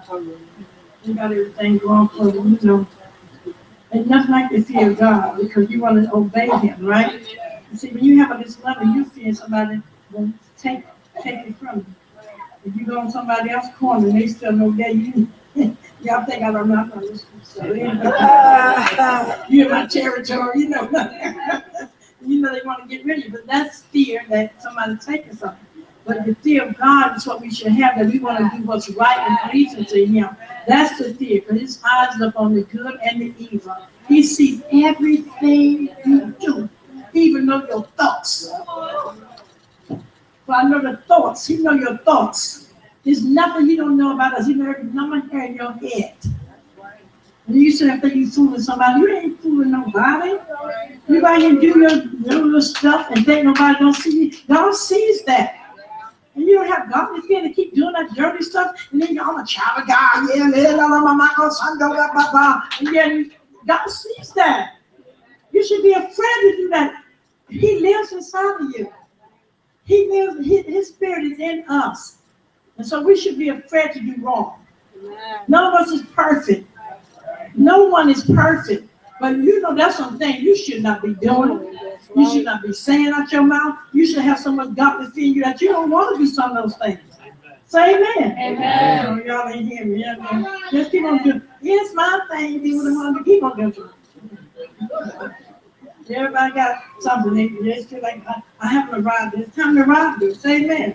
Speaker 1: they got everything going for them, you know. It's nothing like the fear of God because you want to obey Him, right? You see, when you have all this money, you fear somebody will take it from you. If you go on somebody else's corner and they still know that you, y'all think I don't know. I'm not listening. So you're my territory, you know. You know they want to get rid of you, but that's fear that somebody's taking something. But the fear of God is what we should have, that we want to do what's right and pleasing to Him. That's the fear, because His eyes look on the good and the evil. He sees everything you do. He even knows your thoughts. Well, I know the thoughts. He knows your thoughts. There's nothing He don't know about us. He knows every number hair in your head. And you shouldn't think you're fooling somebody. You ain't fooling nobody. You go ahead and do your little stuff and think nobody don't see you. God sees that. And you don't have God fear to keep doing that dirty stuff. And then I'm a child of God. Yeah, and then God sees that. You should be afraid to do that. He lives inside of you. He lives, His spirit is in us. And so we should be afraid to do wrong. None of us is perfect. No one is perfect. But you know that's something you should not be doing. You should not be saying out your mouth. You should have so much godly fear in you that you don't want to do some of those things. Say amen. Amen. Oh, y'all ain't hear me. Just keep on doing. It's my thing. Do what I want to keep on doing. Everybody got something. They feel like I haven't arrived. It's time to arrive. Say amen.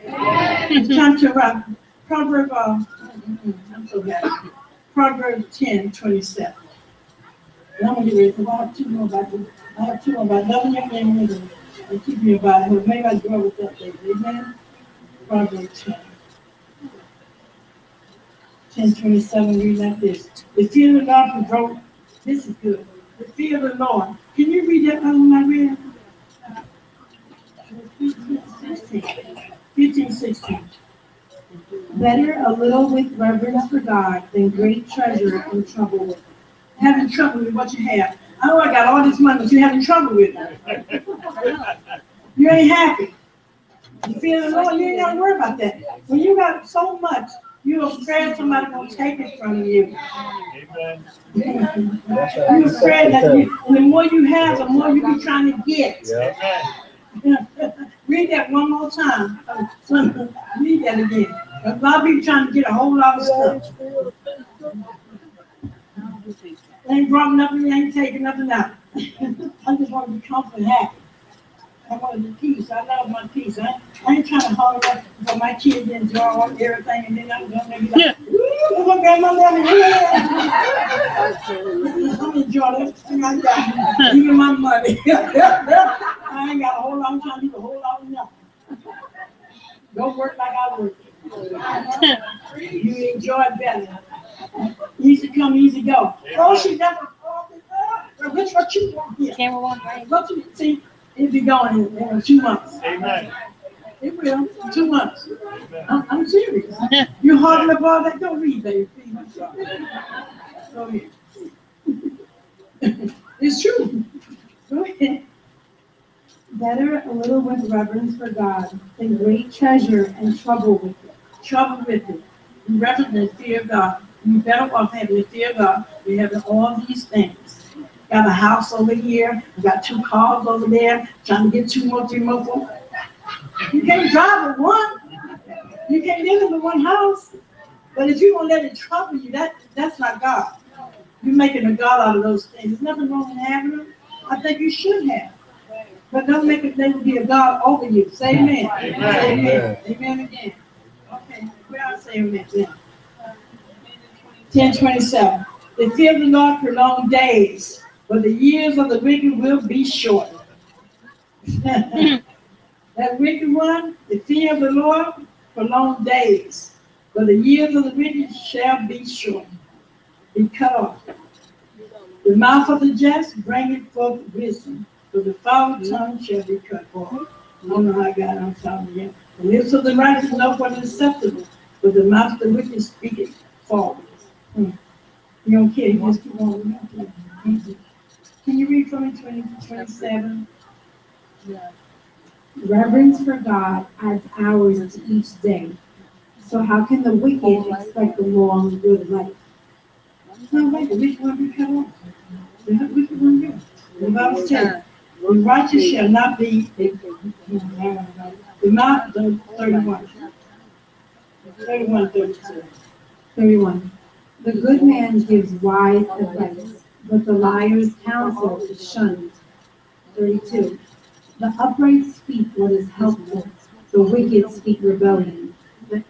Speaker 1: It's time to arrive. Proverbs, I'm so happy. Proverbs 10:27. And I'm going to get ready, because I have two more about this. I have two more about loving your family and keeping your body. Maybe I grow with that baby. Amen? Proverbs 10:27, read like this. The fear of the Lord provoke. This is good. The fear of the Lord. Can you read that other one I read? 15:16.
Speaker 4: Better a little with reverence for God than great treasure and trouble with it.
Speaker 1: Having trouble with what you have. I know I got all this money, but you're having trouble with it. You ain't happy. You feel the Lord, you ain't got to worry about that. When you got so much, you're afraid somebody's going to take it from you.
Speaker 3: Amen.
Speaker 1: You're afraid that and the more you have, the more you be trying to get.
Speaker 3: Yeah.
Speaker 1: Read that one more time. Read that again. A lot of people trying to get a whole lot of stuff. They ain't brought nothing, they ain't taking nothing out. I just want to be comfortable and happy. I want to be peace. I love my peace. I ain't trying to hold up for my kids to enjoy everything, and then I'm going to be like, woo, look at my mommy. I'm enjoying everything I got, even my money. I ain't got a whole lot. I'm trying to do a whole lot of nothing. Don't work like I work. You enjoy it better. Easy come, easy go. Oh, she never. Which what you want here? Camera one, right? What you see? It'll be going in 2 months.
Speaker 3: Amen.
Speaker 1: It will. 2 months.
Speaker 3: Amen.
Speaker 1: I'm serious. You holding up all that? Go read, baby. Go ahead. It's true. Go ahead.
Speaker 4: Better a little with reverence for God than great treasure and trouble with it.
Speaker 1: Trouble with it. You reverence the fear of God. You better off having the fear of God. You having all these things. Got a house over here. You got 2 cars over there. Trying to get 2 more, 3 more, 4. You can't drive with one. You can't live in the one house. But if you don't let it trouble you, that's not God. You're making a God out of those things. There's nothing wrong with having them. I think you should have. But don't make it be a God over you. Say amen.
Speaker 3: Amen.
Speaker 1: Say amen. Amen again. Okay, where I say amen now. 10:27. The fear of the Lord prolong days, but the years of the wicked will be short. That wicked one, the fear of the Lord prolong days, but the years of the wicked shall be short. Be cut off. The mouth of the just bringeth forth wisdom, but the foul tongue shall be cut off. I don't know how God I'm telling you. The lips of the righteous know what is acceptable, but the mouth of the wicked speaketh false. You don't care, you just keep on. Can you read from me 27?
Speaker 4: Reverence for God adds hours to each day. So how can the wicked expect a long, good life?
Speaker 1: No, wait, the wicked one be cut off. The wicked one be. The Bible says, the righteous shall not be. The mouth, the 31. 31, 32.
Speaker 4: 31. The good man gives wise advice, but the liar's counsel is shunned. 32. The upright speak what is helpful, the wicked speak rebellion.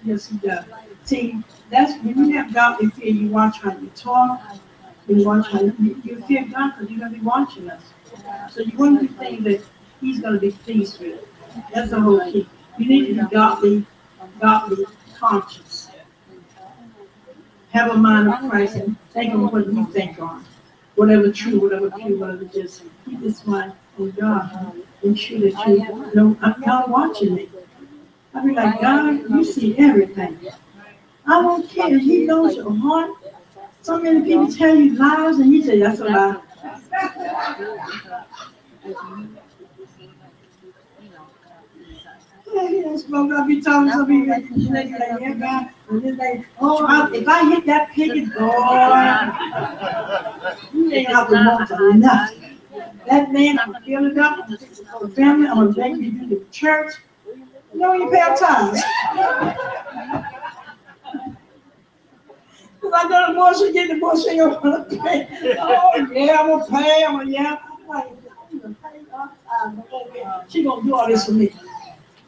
Speaker 1: Yes, he does. See, that's when you have godly fear, you watch how you talk, you watch how you fear God because you're going to be watching us. So you want to do things that he's going to be pleased with. That's the whole key. You need to be godly conscious. Have a mind of Christ and think on what you think on. Whatever true, whatever pure, whatever just. Keep this mind on God. Ensure that you know, God watching me. I be like, God, you see everything. I don't care. He knows your heart. So many people tell you lies and you say, that's a lie. That's what I be telling some people. You like, yeah, God. And then like, oh, if I hit that pig, God, you ain't have to want for nothing. That man, I'm filling up. I'm fixing for the family. I'm going to beg you to do the church. You know, you pay tithes. Because I know the more she get, the more she going to pay. Oh, yeah, I'm going to pay. I'm like, I'm going to pay all time. She going to do all this for me.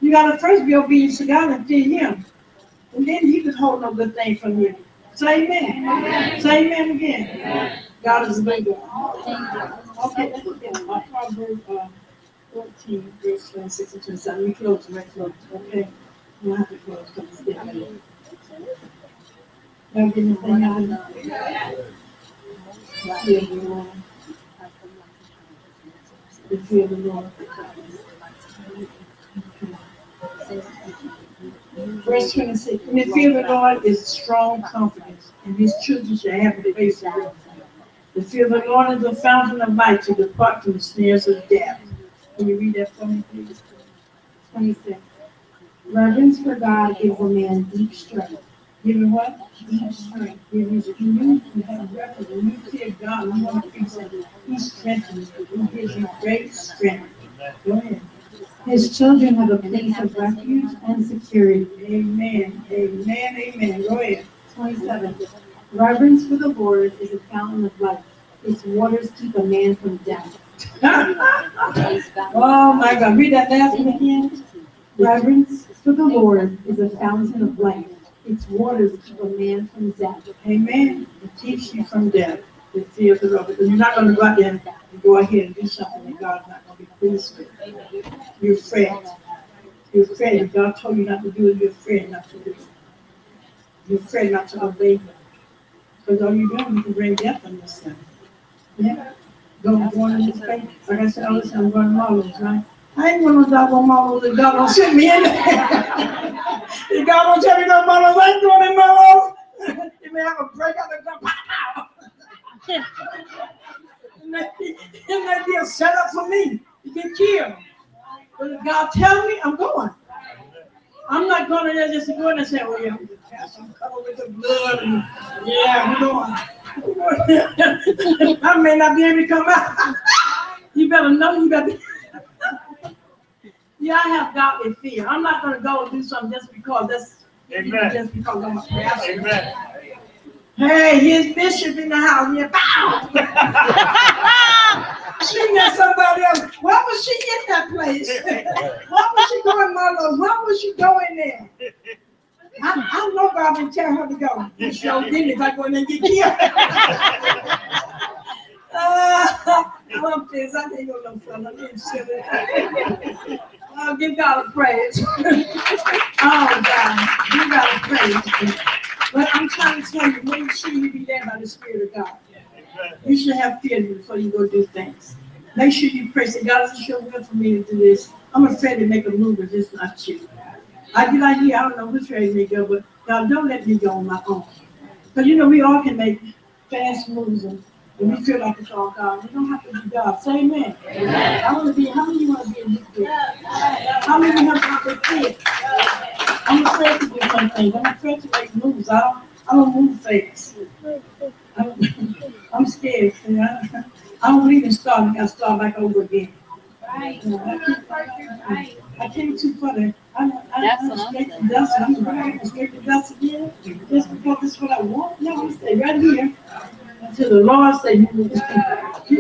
Speaker 1: You got to first be obedient to God and fear him. And then he can hold no good thing from you. Say amen. Amen. Say amen again. Amen. God is a good God. Okay, let's look at Proverbs 14, verse 26 and 27. We close, okay? You don't have to close because it's getting late. Y'all get anything out of it? Fear the Lord. The fear of the Lord. Verse 26. And the fear of the Lord is strong confidence, and his children shall have the face of it. The fear of the Lord is a fountain of life to depart from the snares of death. Can you read that for me, please?
Speaker 4: 26. Reverence for God gives a man deep strength.
Speaker 1: Giving what?
Speaker 4: Deep strength.
Speaker 1: Giving you have reference. When you fear God, you want to fix it. He strengthens you. He gives you great strength. Go ahead.
Speaker 4: His children have a place of refuge and security.
Speaker 1: Amen. Amen. Amen. Go ahead.
Speaker 4: 27. Reverence for the Lord is a fountain of life. Its waters keep a man from death.
Speaker 1: Oh my God. Read that last one again.
Speaker 4: Reverence for the Lord is a fountain of life. Its waters keep a man from death.
Speaker 1: Amen. It keeps you from death. The fear of the Lord. Because you're not going to go out there and go ahead and do something that God's not going to be pleased with. You're afraid. You're afraid. If God told you not to do it, you're afraid not to do it. You're afraid not to obey Him. Because all you're doing, you can bring death on yourself. Yeah? Going in this faith. Like I said, listen, I'm going to Marlowe's, right? I ain't going to doggone Marlowe's if God don't send me in there. If God don't tell me no Marlowe's, I ain't going in Marlowe's. You may have a break out and go, pow! It might be a setup for me to get killed. But if God tells me, I'm going. I'm not going to just go in and say, well, yeah, I'm covered with the blood. And, yeah, I'm going. I may not be able to come out. You better know you better. Yeah, I have godly fear. I'm not going to go and do something just because just because I'm a pastor.
Speaker 3: Amen.
Speaker 1: Hey, here's Bishop in the house. Yeah, bow. She met somebody else. Why was she in that place? Why was she going Marlowe's? Why was she going there? I know God didn't tell her to go. He sure didn't if I go in there and get killed. I'm pissed. I can't go no further. I'm getting silly. I'll give God a praise. Oh, God. Give God a praise. But I'm trying to tell you, make sure you be led by the Spirit of God. You should have fear before you go do things. Make sure you pray. Say, God, it's your will for me to do this. I'm afraid to make a move, but it's not you. I'd be like, yeah, I don't know which way to go, but God, don't let me go on my own. Because, you know, we all can make fast moves and we feel like it's all God. We don't have to be God. Say amen. Amen. I want to be, how many of you want to be in this group? How many of you have to fear? I'm afraid to do some things. I'm afraid to make moves. I don't move fast. I'm scared. I don't believe in starting. I got to start back over again.
Speaker 2: Right. Right.
Speaker 1: I came too far to,
Speaker 5: That's what I'm
Speaker 1: straight to
Speaker 5: saying.
Speaker 1: dust, I'm going straight to dust again, just because this is what I want, no, I stay right here until the Lord say, you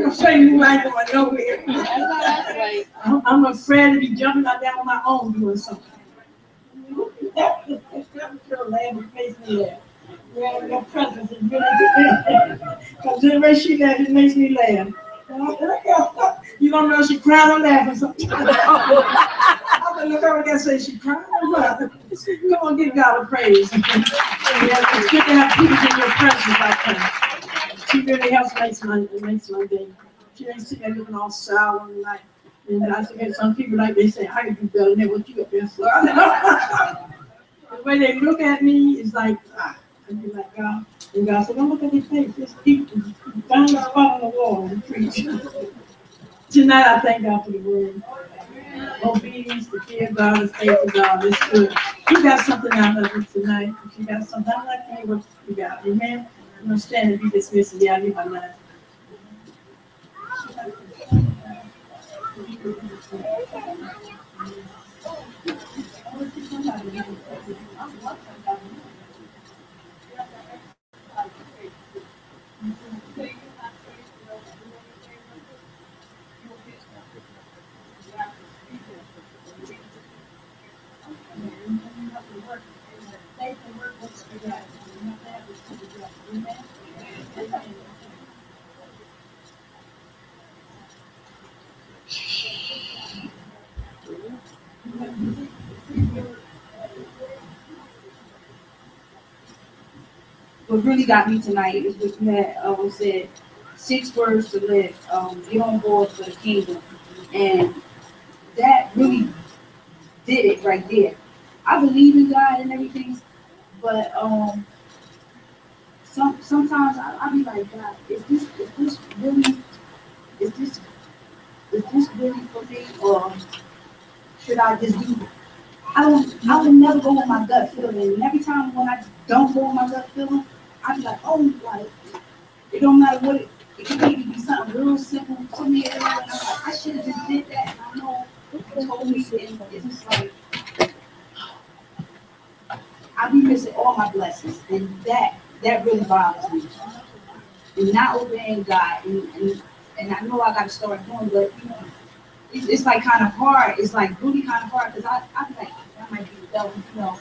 Speaker 1: don't say you ain't going nowhere.
Speaker 5: That's right.
Speaker 1: I'm afraid to be jumping out there on my own doing something. I'm sure land will face me there. Well, your presence is really good. Because the way she laughs, it makes me laugh. You don't know if she crying or laughing sometimes. I'm gonna look over there and say she crying or what? Come on, give God a praise. Yeah, it's good to have people in your presence like that. She really helps makes my day. She ain't sitting there looking all sour and like. And I think some people like they say, I do better than what you up there for. The way they look at me is like, I be like, God. And God said, don't look at their face, just keep find a spot on the wall and preach. Tonight I thank God for the word. Obedience, the fear of God, the faith of God. It's good. You got something out of it tonight. If you got something, I'd like to hear what you got. Amen. I'm gonna stand and be dismissed and get out of here by 9.
Speaker 6: What really got me tonight is what you had said, 6 words to live, get on board for the kingdom. And that really did it right there. I believe in God and everything, but sometimes I be like, God, is this really is this really for me, or should I just do it? I would never go with my gut feeling. And every time when I don't go with my gut feeling, I be like, oh, like, it don't matter what it can maybe be something real simple to me. And I'm like, I should have just did that. And I know it told me, and it's just like, I be missing all my blessings. And that really bothers me. And not obeying God. And I know I got to start doing, but you know, it's like kind of hard. It's like really kind of hard because I be like, that might be the devil, you know,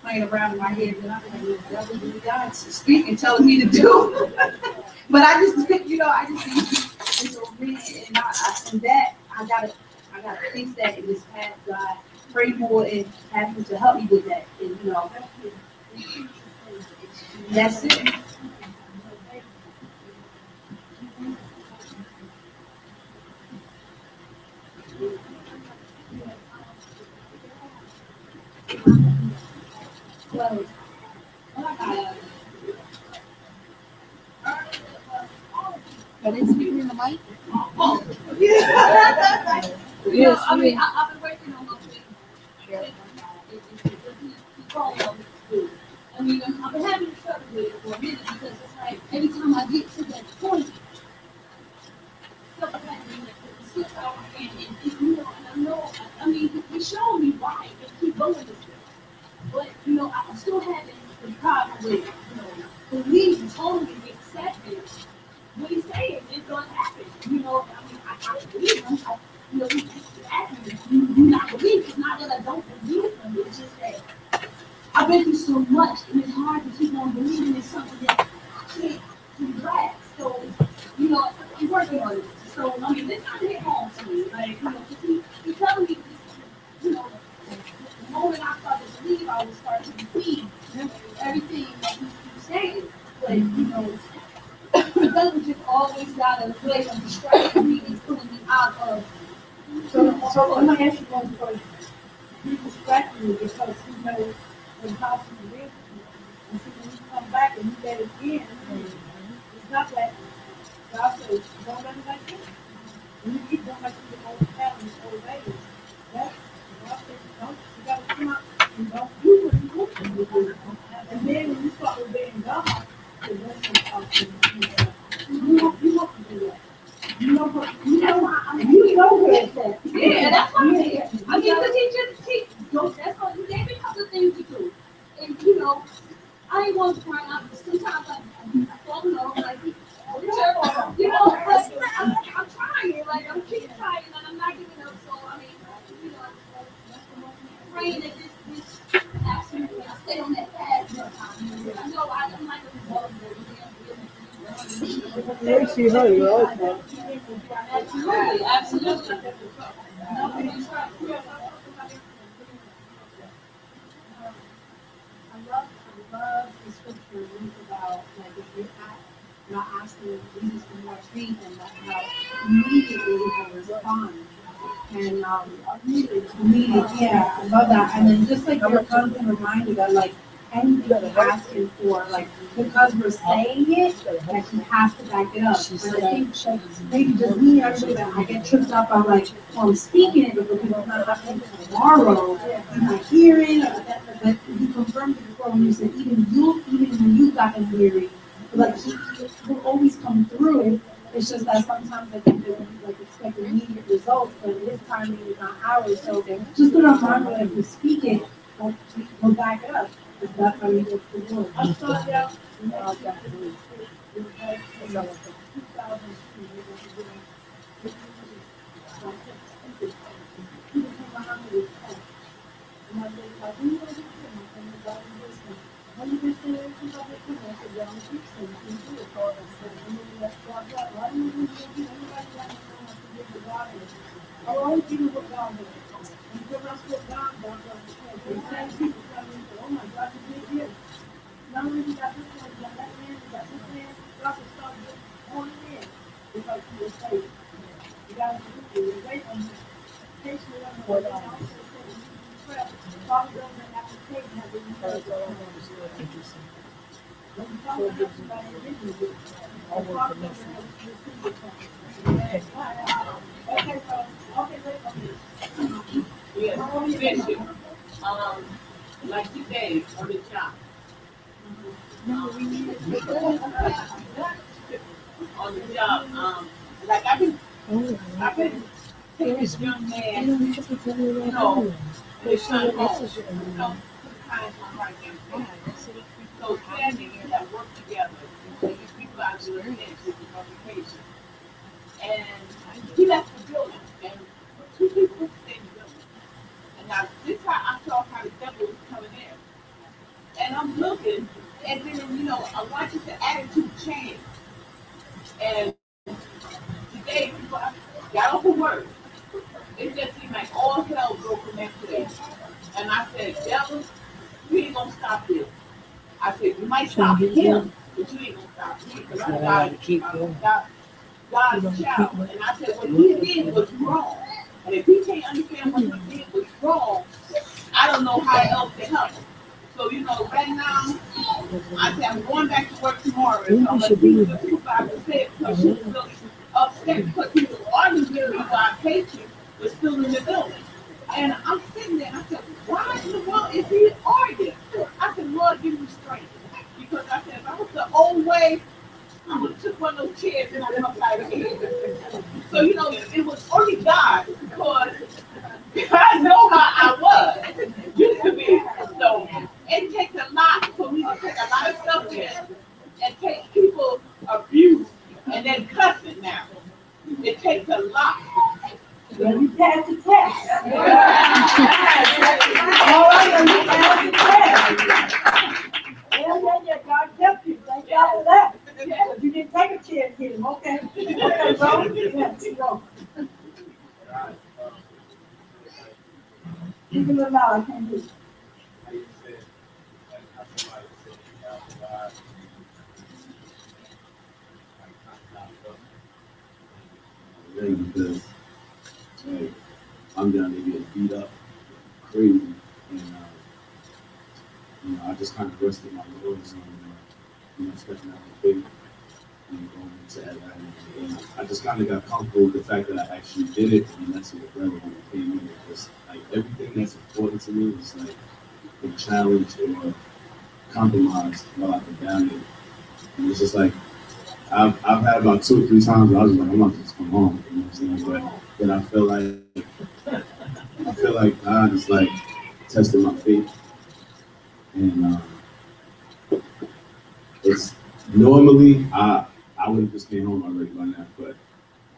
Speaker 6: playing around in my head. And I'm like, the devil, really God's speaking, telling me to do. But I just, you know, I just need to obey, and I gotta fix that in this past. God, pray more and have Him to help me with that. And you know, that's it. Well,
Speaker 5: But it's speaking in the mic.
Speaker 2: Yeah, I mean, I've been working on my thing. I mean, I've been having trouble with it for a minute because it's like every time I get to that point, stuff happening, and you know, and I know, I mean, he showed me why and keep going this way. But, you know, I'm still having the problem with, you know, believing, totally accepting what he's saying is going to happen. You know, I mean, I believe him. You know, he's asking me, do you not believe? It's not that I don't believe him. It's just that I've been through so much, and it's hard to keep on believing in something that I can't grasp. So, you know, I'm working on it. So, I mean, this kind of hit home to me. Like, you know, he's telling me, you know, the moment I started to believe, I would start to receive everything that he's saying. But, you know, it doesn't just always got a way of distracting me and pulling me out of.
Speaker 1: So I'm gonna ask you one question. He distracted me because he knows when possible live. And see, when you come back and you let it in, it's not that God says, don't let it like this. When you keep going back to the old patterns, old ways, that's God says, don't, you gotta come out and don't do what you want to do. And then when you start obeying God, the blessings start to come. You want to do that. You know what
Speaker 6: You know why? I mean,
Speaker 1: You know where it's at.
Speaker 6: yeah, that's what I'm saying. I mean, because he don't, that's what he gave me a couple of things to do. And, you know, I ain't going to cry out. Sometimes I fall in love, like, you know, but I'm trying, like, I'm keep trying, and I'm not giving up. So, I mean, you know, I'm praying that this accident will stay on that path this time. I know I'm not going to be
Speaker 1: Makes you hurt, right?
Speaker 6: absolutely, absolutely.
Speaker 4: I love the scripture reads about like if you're not asking Jesus for more faith and that how immediately he will respond. And immediately, yeah, I love that. And then just like your cousin reminded that like anything we're asking for, like because we're saying it, that he has to back it up. And I think maybe just me and everybody that I get tripped up on like, well, I'm speaking it, but because it's not happening tomorrow, I'm not hearing, but he confirmed it before when you said even when you got him weary, like he will always come through. It's just that sometimes I think that we like expect immediate results, but his timing is not ours. So just put our mind that if we speak it, like we'll back it up. Because that's how we look for the Lord.
Speaker 1: I started out, I'll always give you what God did. And because that's what God does, the same people come in and say, oh my God, you did this. Not only you got this one, you got that man, you got this man, God will start on in because he was faithful. You got to wait on him. Patiently on the Lord. And also say, Father, don't have to take that when you first go on. When you talk about somebody individually, the Father doesn't have to receive it. Okay, so, okay, wait on me.
Speaker 7: Yes, Bishop, like you gave on the job. On the job, like I've been taking this young man, and his son home, to kind of my right hand. So family that work together, so these people out doing things with the publication. And he left the building, and two people stayed in the building. And now this time I saw how the devil was coming in. And I'm looking, and then, I want you to attitude change. And today, people got off of work. It just seemed like all hell broke in that place. And I said, devil, you ain't gonna stop this. I said, you might stop him, but you ain't gonna stop me. Because I'm God's child. And I said, what he did was wrong. And if he can't understand what he did was wrong, I don't know how else to help him. So, right now, I said, I'm going back to work tomorrow. So I'm going to do what the supervisor said because she was really upset because he was arguing with me while patient was still in the building. And I'm sitting there and I said, why in the world is he arguing? I said, Lord, give me strength. Because I said, if I was the old way, I would have took one of those chairs and I went upside his head. So, it was only God because I know how I was used to be. So it takes a lot for me to take a lot of stuff in and take people abuse and then cussing now. It takes a lot.
Speaker 1: When you pass the test. All right, when you pass the test. Yeah, God kept you. Thank God for that. But you didn't take a chair and hit him, okay? Okay, bro? Yeah, go. Speak a little loud, I can't hear you.
Speaker 8: Because like, I'm down there getting beat up crazy, and I just kind of rested my laurels on stepping out the faith and going into Atlanta. And I just kind of got comfortable with the fact that I actually did it, and that's what the brother when came in. Because like everything that's important to me is like a challenge or compromise while I've been down there. And it's just like I've had about 2 or 3 times where I was like, I'm not just come home. You know what I'm saying? But I feel like God is like testing my faith, and it's normally I would have just came home already by now, but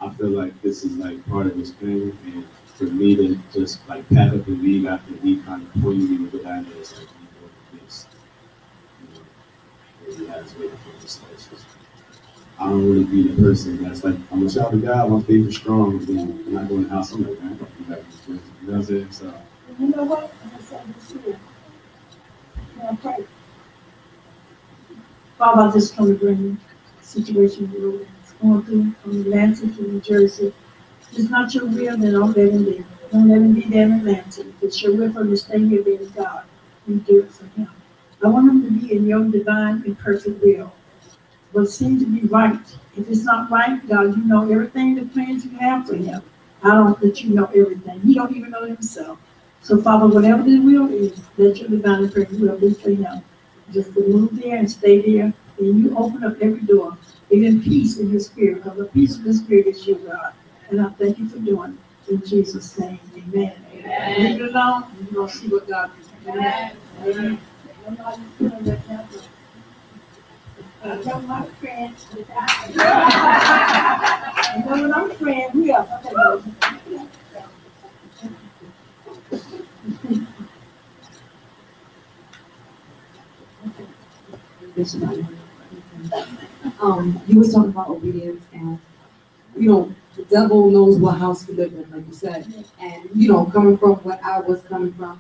Speaker 8: I feel like this is like part of his plan, and for me to just like pack up and leave after he kind of pointed me to the guy that's like, this, you know, he has waiting for this. I don't really be the person that's like, I'm a child of God, my faith is strong, and then I'm not going to the house, I'm like, man, you know what I'm saying? So,
Speaker 1: You know what? I said this here. Can I pray? Father, I just come to bring the situation we're going through from Atlanta to New Jersey. If it's not your will, then don't let him be. Don't let him be there in Atlanta. If it's your will for him to stay here, then God, you do it for him. I want him to be in your divine and perfect will. What seems to be right. If it's not right, God, you know everything, the plans you have for him. I don't think you know everything. He don't even know himself. So, Father, whatever the will is, let your divine and perfect will be for him. Just to move there and stay there, and you open up every door, even peace in his spirit, because the peace of the spirit is you, God. And I thank you for doing it. In Jesus' name, amen. Amen. Leave it alone, and you're going to see what God can do. Amen. Amen. I know how you feel right now, but I tell my friends, I know when I'm praying, we are.
Speaker 4: You was talking about obedience, and the devil knows what house you live in, like you said. And coming from what I was coming from,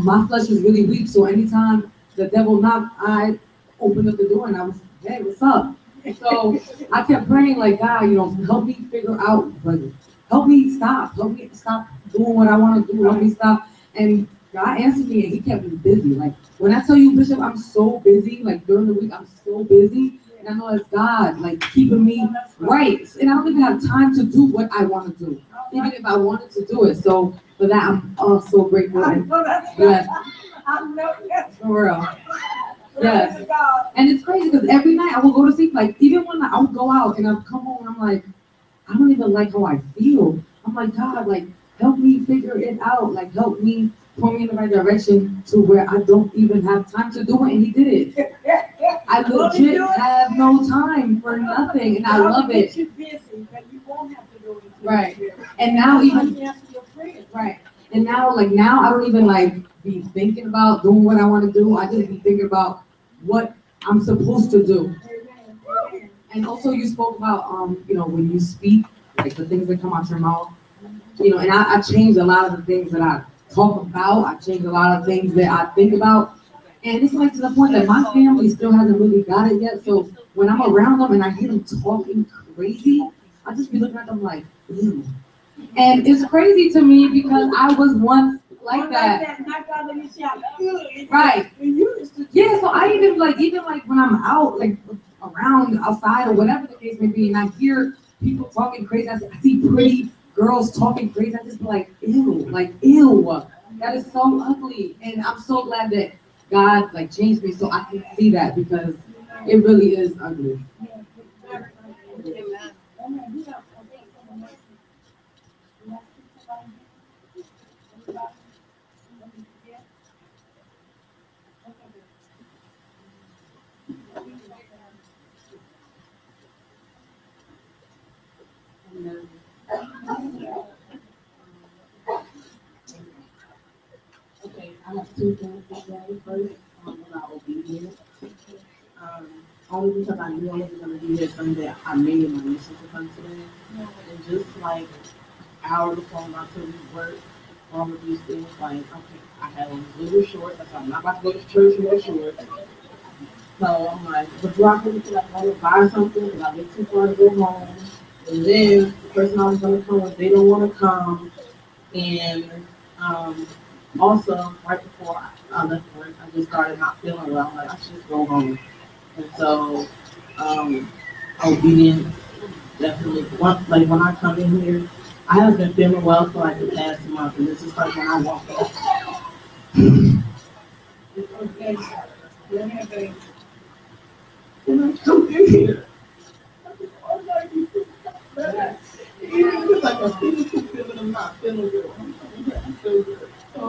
Speaker 4: my flesh is really weak. So anytime the devil knocked, I opened up the door and I was, hey, what's up? So I kept praying like, God, help me figure out, like, help me stop doing what I want to do, help me stop. And God answered me, and He kept me busy. Like, when I tell you, Bishop, I'm so busy. Like, during the week, I'm so busy. And I know it's God, like, keeping me right. And I don't even have time to do what I want to do, even if I wanted to do it. So for that, I'm so grateful. Yes. For real. Yes. And it's crazy because every night I will go to sleep, like, even when I would go out and I'd come home and I'm like, I don't even like how I feel. I'm like, God, like, help me figure it out. Like, help me point me in the right direction to where I don't even have time to do it. And He did it. I legit have no time for nothing, and I love it.
Speaker 1: You're busy, but you won't have to do it.
Speaker 4: Right. And now even right. And now, like, now I don't even like be thinking about doing what I want to do. I just be thinking about what I'm supposed to do. And also, you spoke about when you speak, like the things that come out your mouth. And I changed a lot of the things that I talk about. I changed a lot of things that I think about. And it's like to the point that my family still hasn't really got it yet. So when I'm around them and I hear them talking crazy, I just be looking at them like, ew. And it's crazy to me because I was once like that. Right. Yeah, so I even like when I'm out, like around outside or whatever the case may be, and I hear people talking crazy, I see pretty girls talking crazy, I just be like, ew, that is so ugly. And I'm so glad that God like changed me so I can see that, because it really is ugly. Okay, I have 2 things to say. First, about obedience. Only because I knew I wasn't going to be here Sunday, I made it my mission to come today. And just like hour before I'm about to leave work, all of these things, like, okay, I had on little shorts. I said, I'm not about to go to church in no shorts. So I'm like, but do I really feel like I want to buy something because I live too far to go home? And then the person I was going to come with, they don't want to come. And also, right before I left work, I just started not feeling well. I'm like, I should just go home. And so, obedience, definitely. Like when I come in here, I haven't been feeling well for like the past month, and this is like when I walk in. When I come in here,
Speaker 9: Even if it's like a physical feeling, I'm not feeling good. I'm feeling good. So,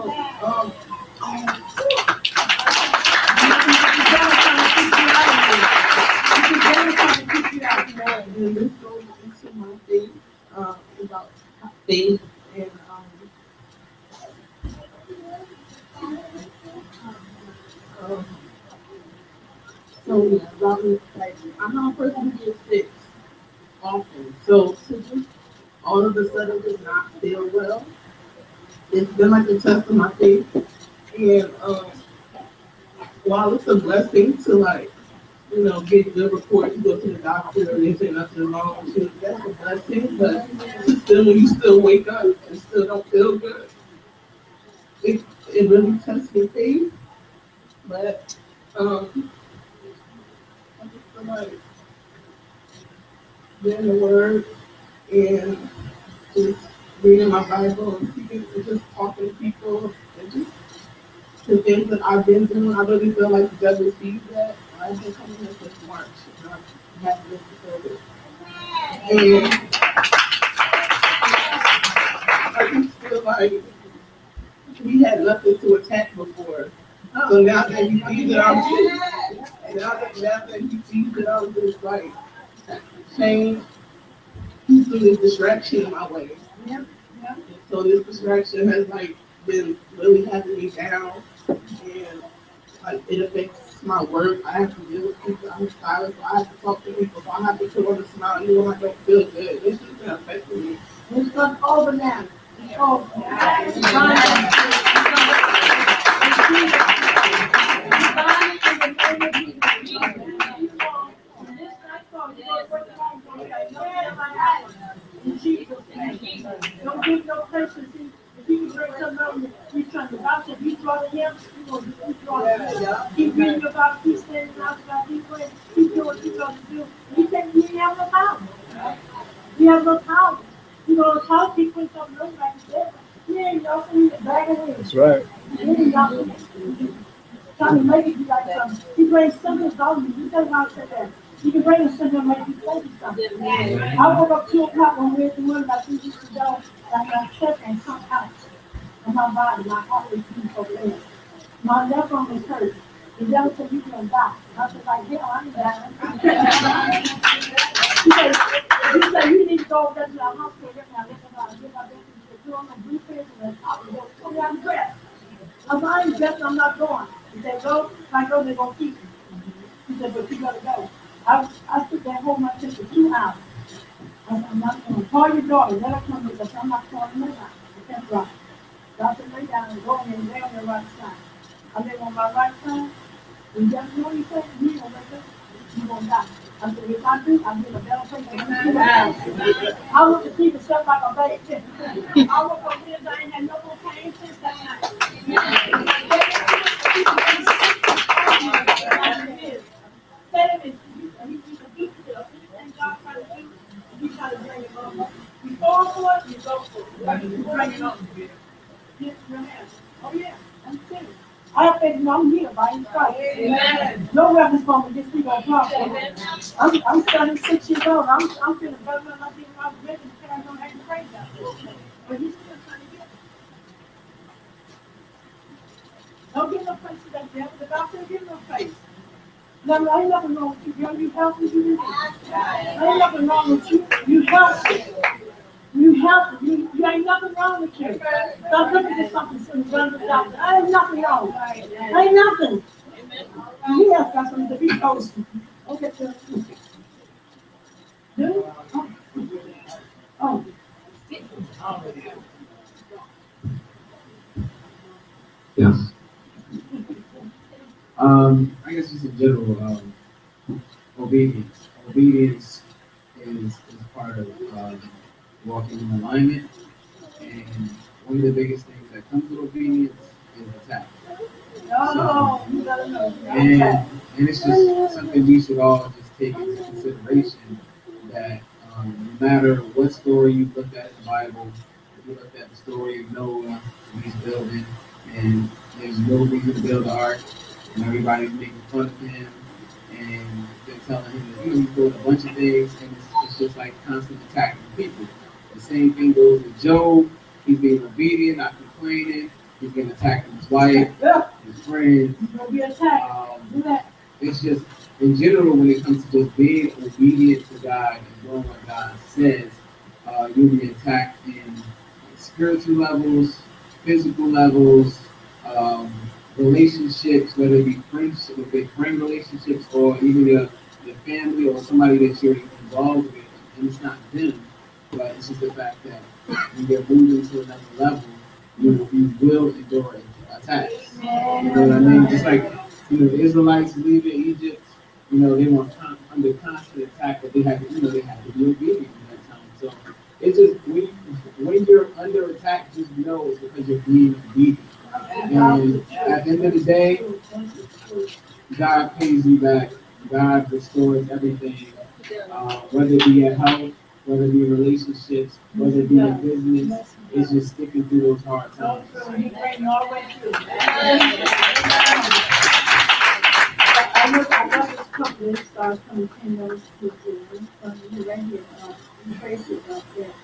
Speaker 9: and this goes into my thing about faith and um, so yeah, about me, like I'm not a person who gets sick often. So to just all of a sudden just not feel well, it's been like a test of my faith. And while it's a blessing to like, get good reports, you go to the doctor and they say nothing wrong with you, that's a blessing. But still, when you still wake up and still don't feel good, it really tests your faith. But I just feel like reading the word and just reading my Bible and speaking and just talking to people and just the things that I've been doing, I really feel like the devil sees that. I've been coming here since March and I have this service. And I just feel like we had nothing to attack before. So now that he sees that I'm sick, now that he sees that I'm just like changed, he's threw this distraction in my way. So this distraction has like been really having me down, and like it affects my work. I have to deal with people. I'm silent, so I have to talk to people. So I have to put on a smile even when I don't feel good. This has been affecting me.
Speaker 2: It's not over now. It's over. In Jesus' name. Don't give no person. See, if you can bring something up, he's trying to bounce it. You draw to him, you're going to draw to him. Keep reading about, keep standing out about, keep praying, keep doing what you're going to do. He said, you have no power. You have no power. You know, how people put something else like you said. You ain't nothing, you bag of it.
Speaker 3: That's right.
Speaker 2: You ain't nothing. Trying to make it be like something. You bring something on you. You tell him how to say that. You can bring something and make you play with something. I woke up 2 o'clock when we were at the room like we used to go, like my chest and come out of my body. My heart was beating so fast. My left arm was hurt. The devil said, you're going to die. I was like, hell, I'm dying. He said, you need to go over to the hospital. Get my left arm. Get my left arm. He said, on the blue page and the top of the tell me I'm dressed. I'm dressed, I'm not going. He said, go. If I go, they're going to keep me. He said, but you got to go. I stood there holding my chest for 2 hours. I said, I'm not going to call your daughter. Let her come with us. I'm not calling her out. I can't drive. So I said, lay down and go in and lay on your right side. I lay on my right side. And just know he said, you going to wake up. You're going to die. I said, if I do, I'll get a better place than you. I want to see the stuff like a baby. I woke up here and I ain't had no more pain since that night. Thank God try to do, he try to bring it on. You fall for it, you go for it. You bring it on. Yes, your hands. Oh yeah, I'm serious. I have faith in I'm here by his Christ. No weapons from against me gonna prosper. I'm 76 years old. I'm feeling better than I did when I was living because I don't have to pray that. But he's still trying to get it. Don't give no face to that devil. The doctor don't give no face. No, ain't nothing wrong with you, girl. You healthy, you ain't nothing wrong with you. You healthy. You healthy. You ain't nothing wrong with you. Don't look at this something soon. Run to the doctor. Ain't nothing wrong. Ain't nothing. He has got something to be posted. Okay, sir. Do? Oh.
Speaker 10: Yes. I guess just in general, obedience. Obedience is part of walking in alignment, and one of the biggest things that comes with obedience is attack. And it's just something we should all just take into consideration that no matter what story you looked at in the Bible, if you looked at the story of Noah when he's building, and there's no reason to build the ark, and everybody's making fun of him, and they're telling him that he's doing a bunch of things, and it's just like constant attacking people. The same thing goes with Job. He's being obedient, not complaining. He's been attacking his wife, his friends.
Speaker 1: You're gonna be attacked. Do that.
Speaker 10: It's just, in general, when it comes to just being obedient to God and doing what God says, you'll be attacked in spiritual levels, physical levels, relationships, whether it be friendship, if they friend relationships, or even your family or somebody that you're involved with, and it's not them, but it's just the fact that when you're moving to another level, you will endure attacks. You know what I mean? Just like, the Israelites leaving Egypt, they were under constant attack, but they had to, they had to be obedient in that time. So it's just when you're under attack, just know it's because you're being obedient. And at the end of the day, God pays you back. God restores everything, whether it be in health, whether it be in relationships, whether it be in business. It's just sticking through those hard times.
Speaker 1: I love this couple that starts from 10 years to the right here, Tracy up there.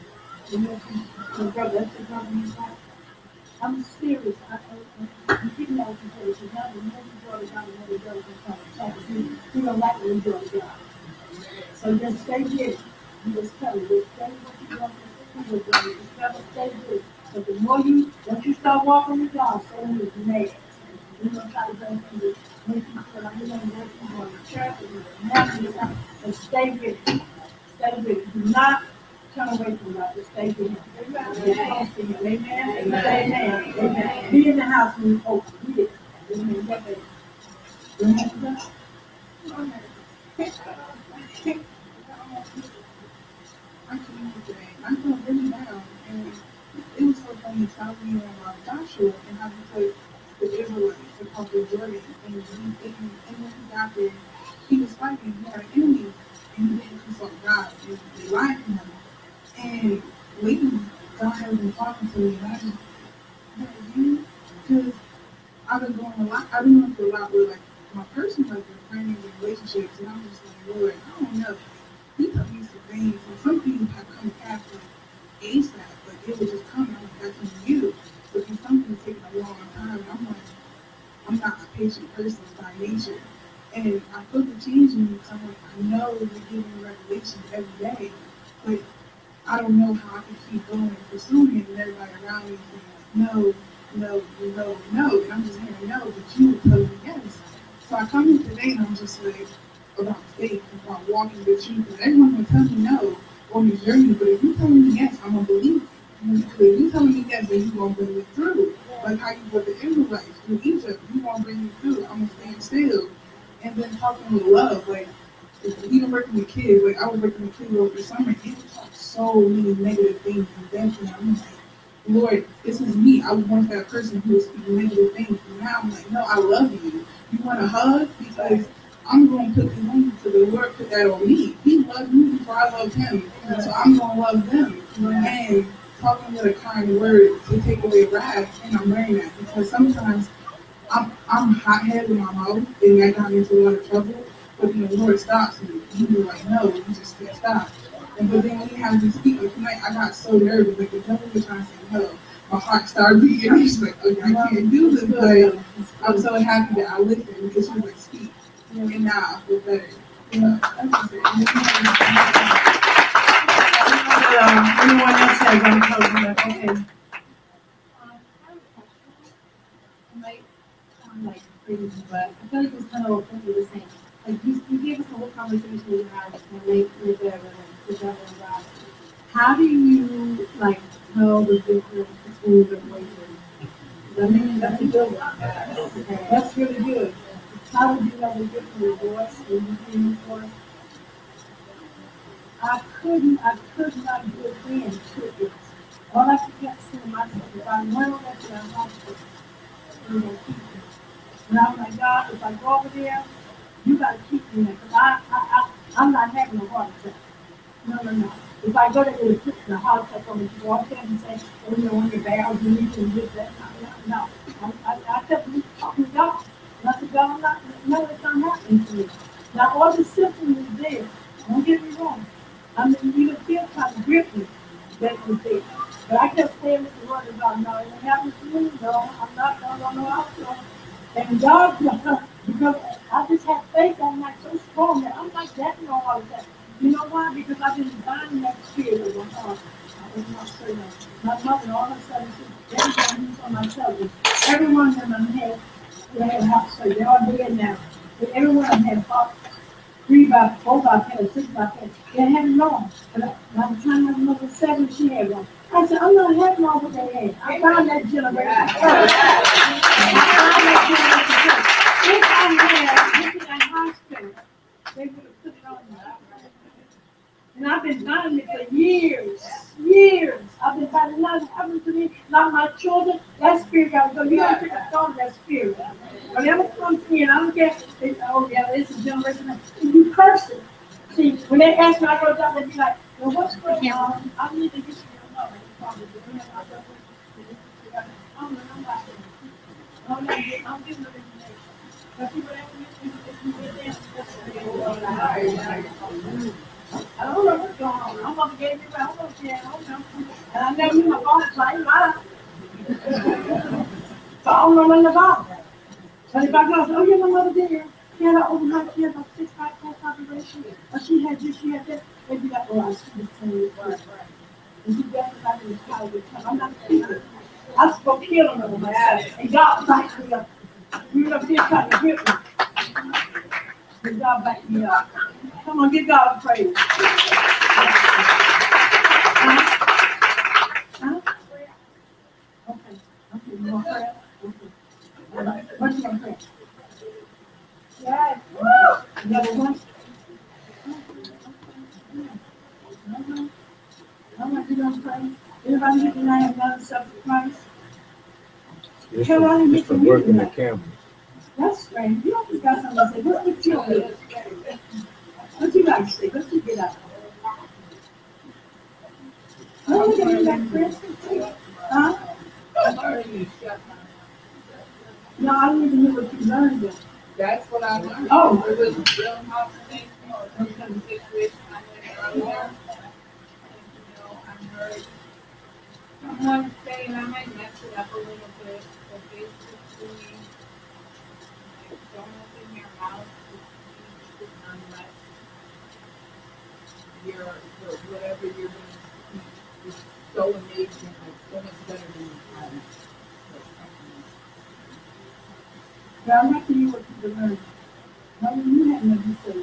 Speaker 1: You know, my brother, that's the brother he's like. I'm serious. I'm keeping that with you. Now, the more you go to God, the more you go to God. You don't like when you go to God. So just stay here. You just tell me, just stay what you're doing. Just tell them, stay good. But the more once you start walking with God, so is mad. You're going to try to go through this. Make you feel like you're going to work, you're going to church, you're going to and stay with it. Stay with it. Do not turn away from God. Just stay with Him. Amen. Amen. Amen. Be in the house when you open. Be it. Amen. What they
Speaker 9: I felt really down, and it was so funny talking about Joshua and how he took the Israelites across the Jordan, and when he got there, he was fighting, he had an enemy, and he didn't consult God, and they lied to him. And lately, God has been talking to me, and I just, because I've been going through a lot with like my personal life and friends and relationships, and I'm just like, Lord, I don't know. He told me some things, and some things have come past like ASAP, but it was just coming. I'm like, that's from you. But then something's taking a long time, and I'm like, I'm not a patient person by nature. And I feel the change in me, because I'm like, I know you're giving revelation every day, but I don't know how I can keep going and pursuing it, and everybody around me is saying, like, no, no, no, no. And I'm just hearing no, but you tell me yes. So I come in today and I'm just like, about faith, about walking the truth. And everyone will tell me no on the journey, but if you tell me yes, I'm going to believe it. If you tell me yes, then you're going to bring me through. Like how you brought the Israelites through Egypt, you're going to bring me through. I'm going to stand still. And then talking with love, like, even working with kids, like I was working with kids over the summer, and they talk so many negative things and things, and I'm like, Lord, this is me. I was once that person who was speaking negative things, and now I'm like, no, I love you. You want a hug? Because I'm going to put you on to the Lord put that on me. He loved me before I loved him, so I'm going to love them. And talking with a kind word to take away wrath, and I'm learning that because sometimes I'm hot-headed in my mouth, and that got me into a lot of trouble. But then the Lord stops me. He was like, no, you just can't stop. But then when he has me speak, like tonight, I got so nervous. Like the devil was trying to say no. My heart started beating. I'm just like, okay, I can't do this. But I'm so happy that I listened because she was like, speak. And now I feel better. That's
Speaker 1: anyone else has any closing? Okay.
Speaker 4: Like crazy, but I feel like it's kind of what you were saying. Like you gave us the whole conversation we had with the God. How do you like tell the difference between the voices?
Speaker 1: I mean, that's a good one. Okay. That's really good. How would you know the difference in voice when you hear your voice? I could not do it then to it. All I could keep saying myself, if I know that you're a hospital, you're going to keep me. And I'm like, God, if I go over there, you got to keep me there. Because I'm not having a heart attack. No. If I go there, it would put the heart attack on me. You walk in and say, oh, you know, when you're bad, you need to do that. No. I kept talking to God. And I said, God, no, it's not happening to me. Now, all the symptoms is there. Don't get me wrong. I mean, you feel kind of grip me.
Speaker 2: that was there. But I kept saying with the word of God, no, it won't happen to me. No, I'm not going to outflow. And God, because I just have faith, I'm like so strong that I'm like that and all of that. You know why? Because I've been binding that spirit of my heart. I was not certain. My mother all of a sudden said, everyone who's on my television, every one of them had, they had heart surgery. They're all dead now. But every one of them had heart 4 by 10, 6 by 10. They hadn't known. But by the time my mother was 7, she had one. I said, I'm not having all what they had. I found that generation first. I found that generation first. If I had went to that hospital, they would have put it on me. And I've been buying it for years, years. I've been buying it. Nothing happened to me, not my children. That spirit got to go. You got to take a thought of that spirit. Whatever comes in, I don't care. Oh, yeah, it's a generation. You curse it. See, when they ask me, I go down and be like, well, what's going on? I need to get you to know. I'm not getting the information. But see, whatever you get them, I don't know what's going on. I'm gonna get you. I don't know. I don't know. And I know you my boss, so I ain't lying. So I don't know nothing about that. But if I go, oh yeah, my mother did it. She had an overnight, she had like 6 5 population. Or she had this, she had that. They'd be like, oh, I see this thing. Right. And she definitely not in the power of the time. I'm not speaking. I spoke healing over myself. And God backed me up. You were up here trying to grip me. And God backed me up. Come on, give God a praise. Huh? Okay. Okay, you want prayer? Okay. What you want to pray? Yes. Another one? How much you going to pray? Everybody get the name of God and self-Christ?
Speaker 3: It's from working the camera.
Speaker 2: That's strange. You always got something to say. What's with you? What you like to say? What you get out? Oh, look at that Chris. Huh? No, I don't even know what you learned there.
Speaker 9: That's what I learned.
Speaker 2: Oh.
Speaker 9: It was real house thing, because the situation I went earlier. I heard someone saying I might mess it up a little bit, but basically, don't open your mouth unless whatever you're going to speak is so amazing, like so much better than the time.
Speaker 2: Yeah, I'm not you what you learned. No, you had nothing to say.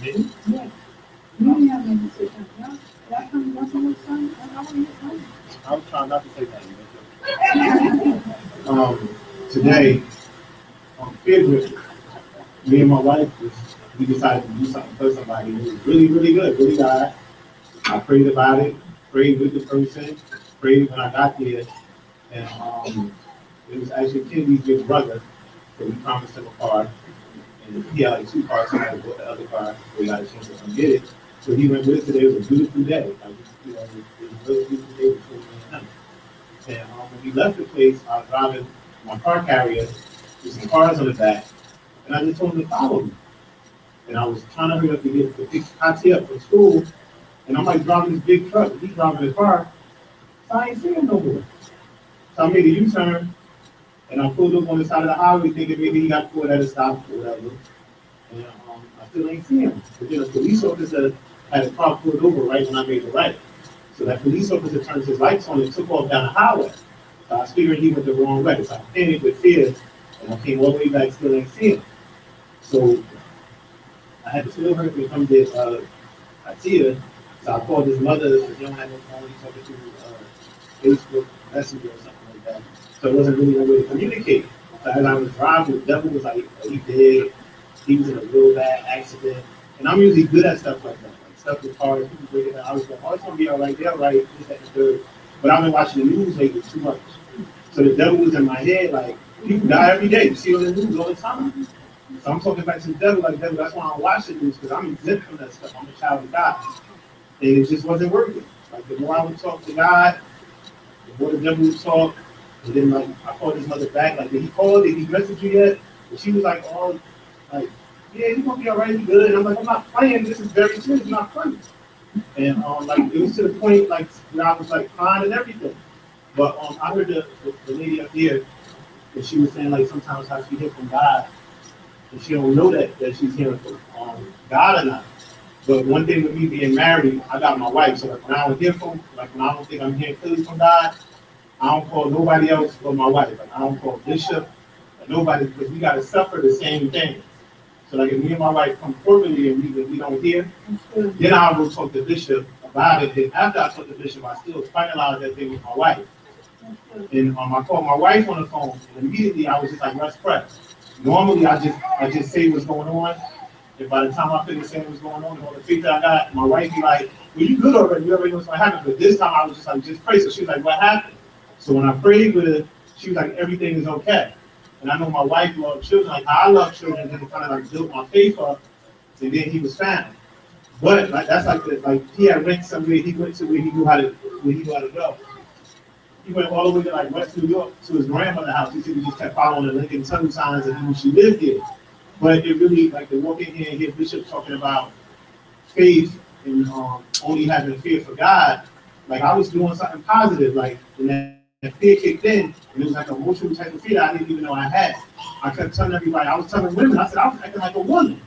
Speaker 3: Me?
Speaker 2: Yeah. You didn't have nothing to say. No, that comes once in a son. I want to hear something.
Speaker 3: I'm trying not to say that. Today, on February, me and my wife, we decided to do something for somebody who was really, really good, really God. I prayed about it, prayed with the person, prayed when I got there, and it was actually Kennedy's big brother, so we promised him a car, and he had like 2 cars, so I had to bought the other car, so we got a chance to come get it. So he went with us today. It was a beautiful day. Like, you know, it was a really beautiful day between me and him. And when we left the place, I was driving my car carrier with some cars on the back, and I just told him to follow me. And I was trying to hurry up to get the Tati up from school, and I'm like driving this big truck, and he's driving the car, so I ain't seeing him no more. So I made a U-turn, and I pulled up on the side of the highway thinking maybe he got pulled at a stop or whatever. And I still ain't seen him. But then a police officer had a car pulled over right when I made the right. So that police officer turned his lights on and took off down the highway. So I was figuring he went the wrong way. So I panicked with fear, and I came all the way back, still ain't seen him. So I had to tell her to come get Atia. So I called his mother, because he don't have no phone, he's talking to Facebook Messenger or something like that. So it wasn't really no way to communicate. So as I was driving, the devil was like, oh, he dead. He was in a real bad accident. And I'm usually good at stuff like that. Like stuff with cars, people break it down. I was like, oh, it's gonna be all right, they're all right, this, that, and third. But I've been watching the news lately too much. So the devil was in my head, like, people die every day. You see it on the news all the time. So I'm talking back to the devil, like, devil, that's why I don't watch the news, because I'm exempt from that stuff. I'm a child of God. And it just wasn't working. Like, the more I would talk to God, the more the devil would talk. And then, like, I called his mother back, like, did he call? Did he message you yet? And she was like, oh, like, yeah, you're gonna be all right, you good. And I'm like, I'm not playing. This is very serious. I'm not funny. And like it was to the point like where I was like crying and everything. But I heard the lady up there, and she was saying like sometimes how she hear from God, and she don't know that she's hearing from God or not. But one thing with me being married, I got my wife, so like when I don't hear from, like when I don't think I'm hearing clearly from God, I don't call nobody else but my wife. Like I don't call Bishop or nobody because we gotta suffer the same thing. So like if me and my wife come corporately and we don't hear, then I'll go talk to Bishop about it. And after I talk to Bishop, I still finalize that thing with my wife. And I called my wife on the phone, and immediately I was just like, let's pray. Normally I just say what's going on. And by the time I finish saying what's going on, and all the faith that I got, my wife be like, well, you good already. You already know what's going to happen. But this time I was just like, just pray. So she was like, what happened? So when I prayed with her, she was like, everything is okay. And I know my wife loves children, like how I love children, and it kind of like built my faith up. And then he was found. But like that's like he had went somewhere he went to where he knew how to go. He went all the way to like West New York to his grandmother's house. He said he just kept following the Lincoln Tunnel signs and knew she lived there. But it really, like to walk in here and hear Bishop talking about faith and only having fear for God, like I was doing something positive, like and that fear kicked in, and it was like an emotional type of fear that I didn't even know I had. I kept telling everybody, I was telling women, I said I was acting like a woman.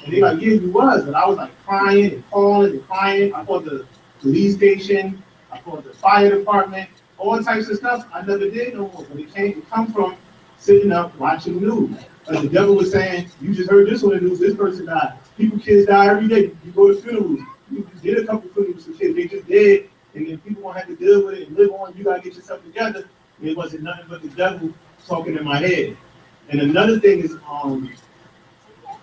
Speaker 3: And they like, yeah, you was, but I was like crying and calling and crying. I called the police station, I called the fire department, all types of stuff I never did no more. But it come from sitting up watching the news. Like the devil was saying, you just heard this on the news, this person died. Kids die every day. You go to funerals. You did a couple funerals for kids, they just dead, and then people won't have to deal with it and live on. You gotta get yourself together. And it wasn't nothing but the devil talking in my head. And another thing is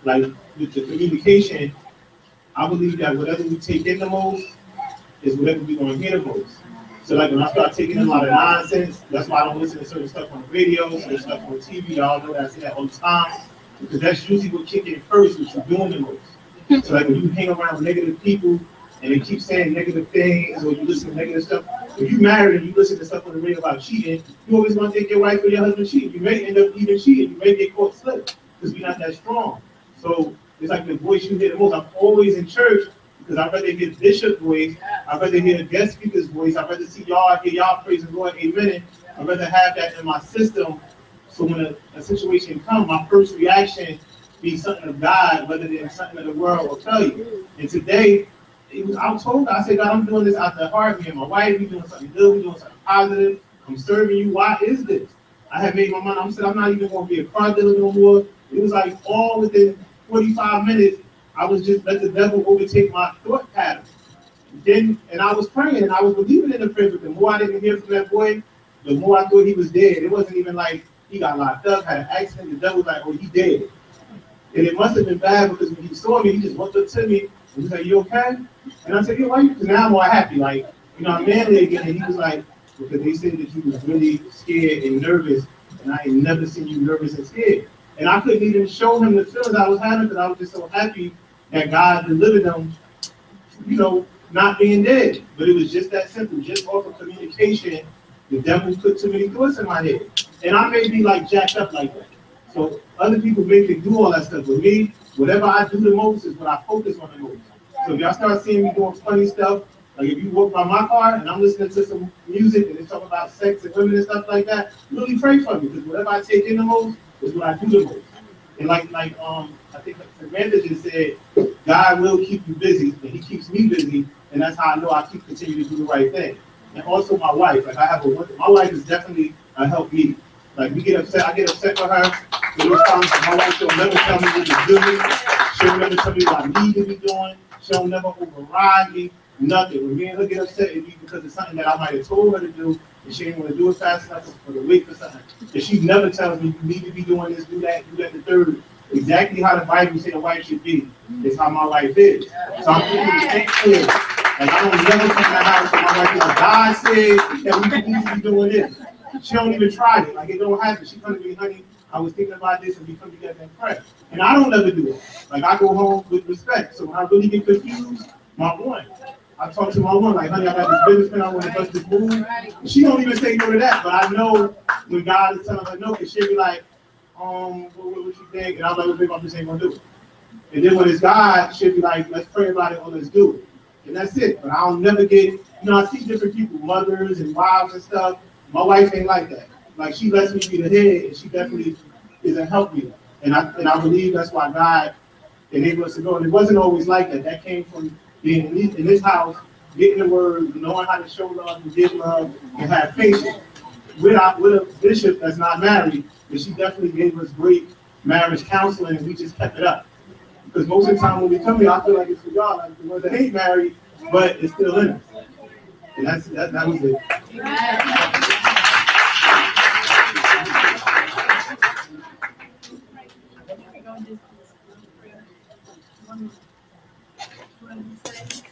Speaker 3: like with the communication, I believe that whatever we take in the most is whatever we're gonna hear the most. So like when I start taking in a lot of nonsense, that's why I don't listen to certain stuff on the radio, certain stuff on TV. Y'all know that I say that all the time. Because that's usually what kicks in first, what you're doing the most. So like when you hang around negative people and they keep saying negative things or you listen to negative stuff, if you married and you listen to stuff on the radio about cheating, you always want to think your wife or your husband cheating. You may end up even cheating. You may get caught slipping because we're not that strong. So it's like the voice you hear the most. I'm always in church because I'd rather hear Bishop's voice. I'd rather hear the guest speaker's voice. I'd rather see y'all, hear y'all praising Lord, amen. I'd rather have that in my system. So when a situation comes, my first reaction be something of God rather than something of the world will tell you. And today, I was told, I said, God, I'm doing this out the heart. Me and my wife, we doing something good, we doing something positive. I'm serving you. Why is this? I had made my mind. I said, I'm not even going to be a car dealer no more. It was like all within 45 minutes, I was just let the devil overtake my thought pattern. And I was praying and I was believing in the prayer, but the more I didn't hear from that boy, the more I thought he was dead. It wasn't even like he got locked up, had an accident. The devil was like, oh, he dead. And it must have been bad because when he saw me, he just walked up to me and he was like, you okay? And I said, yeah, why you? Because now I'm more happy. Like, you know, I'm manly again. And he was like, because they said that you was really scared and nervous. And I ain't never seen you nervous and scared. And I couldn't even show him the feelings I was having because I was just so happy that God delivered them, you know, not being dead. But it was just that simple, just off of communication. The devil put too many thoughts in my head. And I may be like jacked up like that. So other people may can do all that stuff. But me, whatever I do the most is what I focus on the most. So if y'all start seeing me doing funny stuff, like if you walk by my car and I'm listening to some music and it's talking about sex and women and stuff like that, really pray for me because whatever I take in the most is what I do the most. And like I think Samantha just said, God will keep you busy and he keeps me busy, and that's how I know I keep continuing to do the right thing. And also my wife, like my wife is definitely a help me. Like we get upset, I get upset with her. Those times my wife she'll never tell me what to do. She'll never tell me what I need to be doing. She'll never override me. Nothing. When me and her get upset, it'd be because it's something that I might have told her to do, and she didn't want to do it fast enough for the wait for something. And she never tells me you need to be doing this, do that, the third. Exactly how the Bible said a wife should be is how my wife is. So I'm keeping it clear. Like I don't never come in the house and my wife is like, God said that we need to be doing this. She don't even try it. Like it don't happen. She come to me, honey, I was thinking about this, and we come together and pray. And I don't ever do it. Like I go home with respect. So when I really get confused, my one. I talk to my one, like, honey, I got this business plan, I want to bust this move. She don't even say no to that, but I know when God is telling her no, because she'll be like, what you think? And I'm like, well, babe, I'm just ain't gonna do it. And then when it's God, she'll be like, let's pray about it or let's do it. And that's it. But I don't never get, I see different people, mothers and wives and stuff. My wife ain't like that. Like, she lets me be the head, and she definitely is a help me. And I believe that's why God enabled us to go. And it wasn't always like that. That came from being in this house, getting the word, knowing how to show love and give love and have patience. With a bishop that's not married, but she definitely gave us great marriage counseling, and we just kept it up. Because most of the time when we come here, I feel like it's for y'all, like the ones that ain't married, but it's still in us. And that was it.
Speaker 2: One more. What did you say?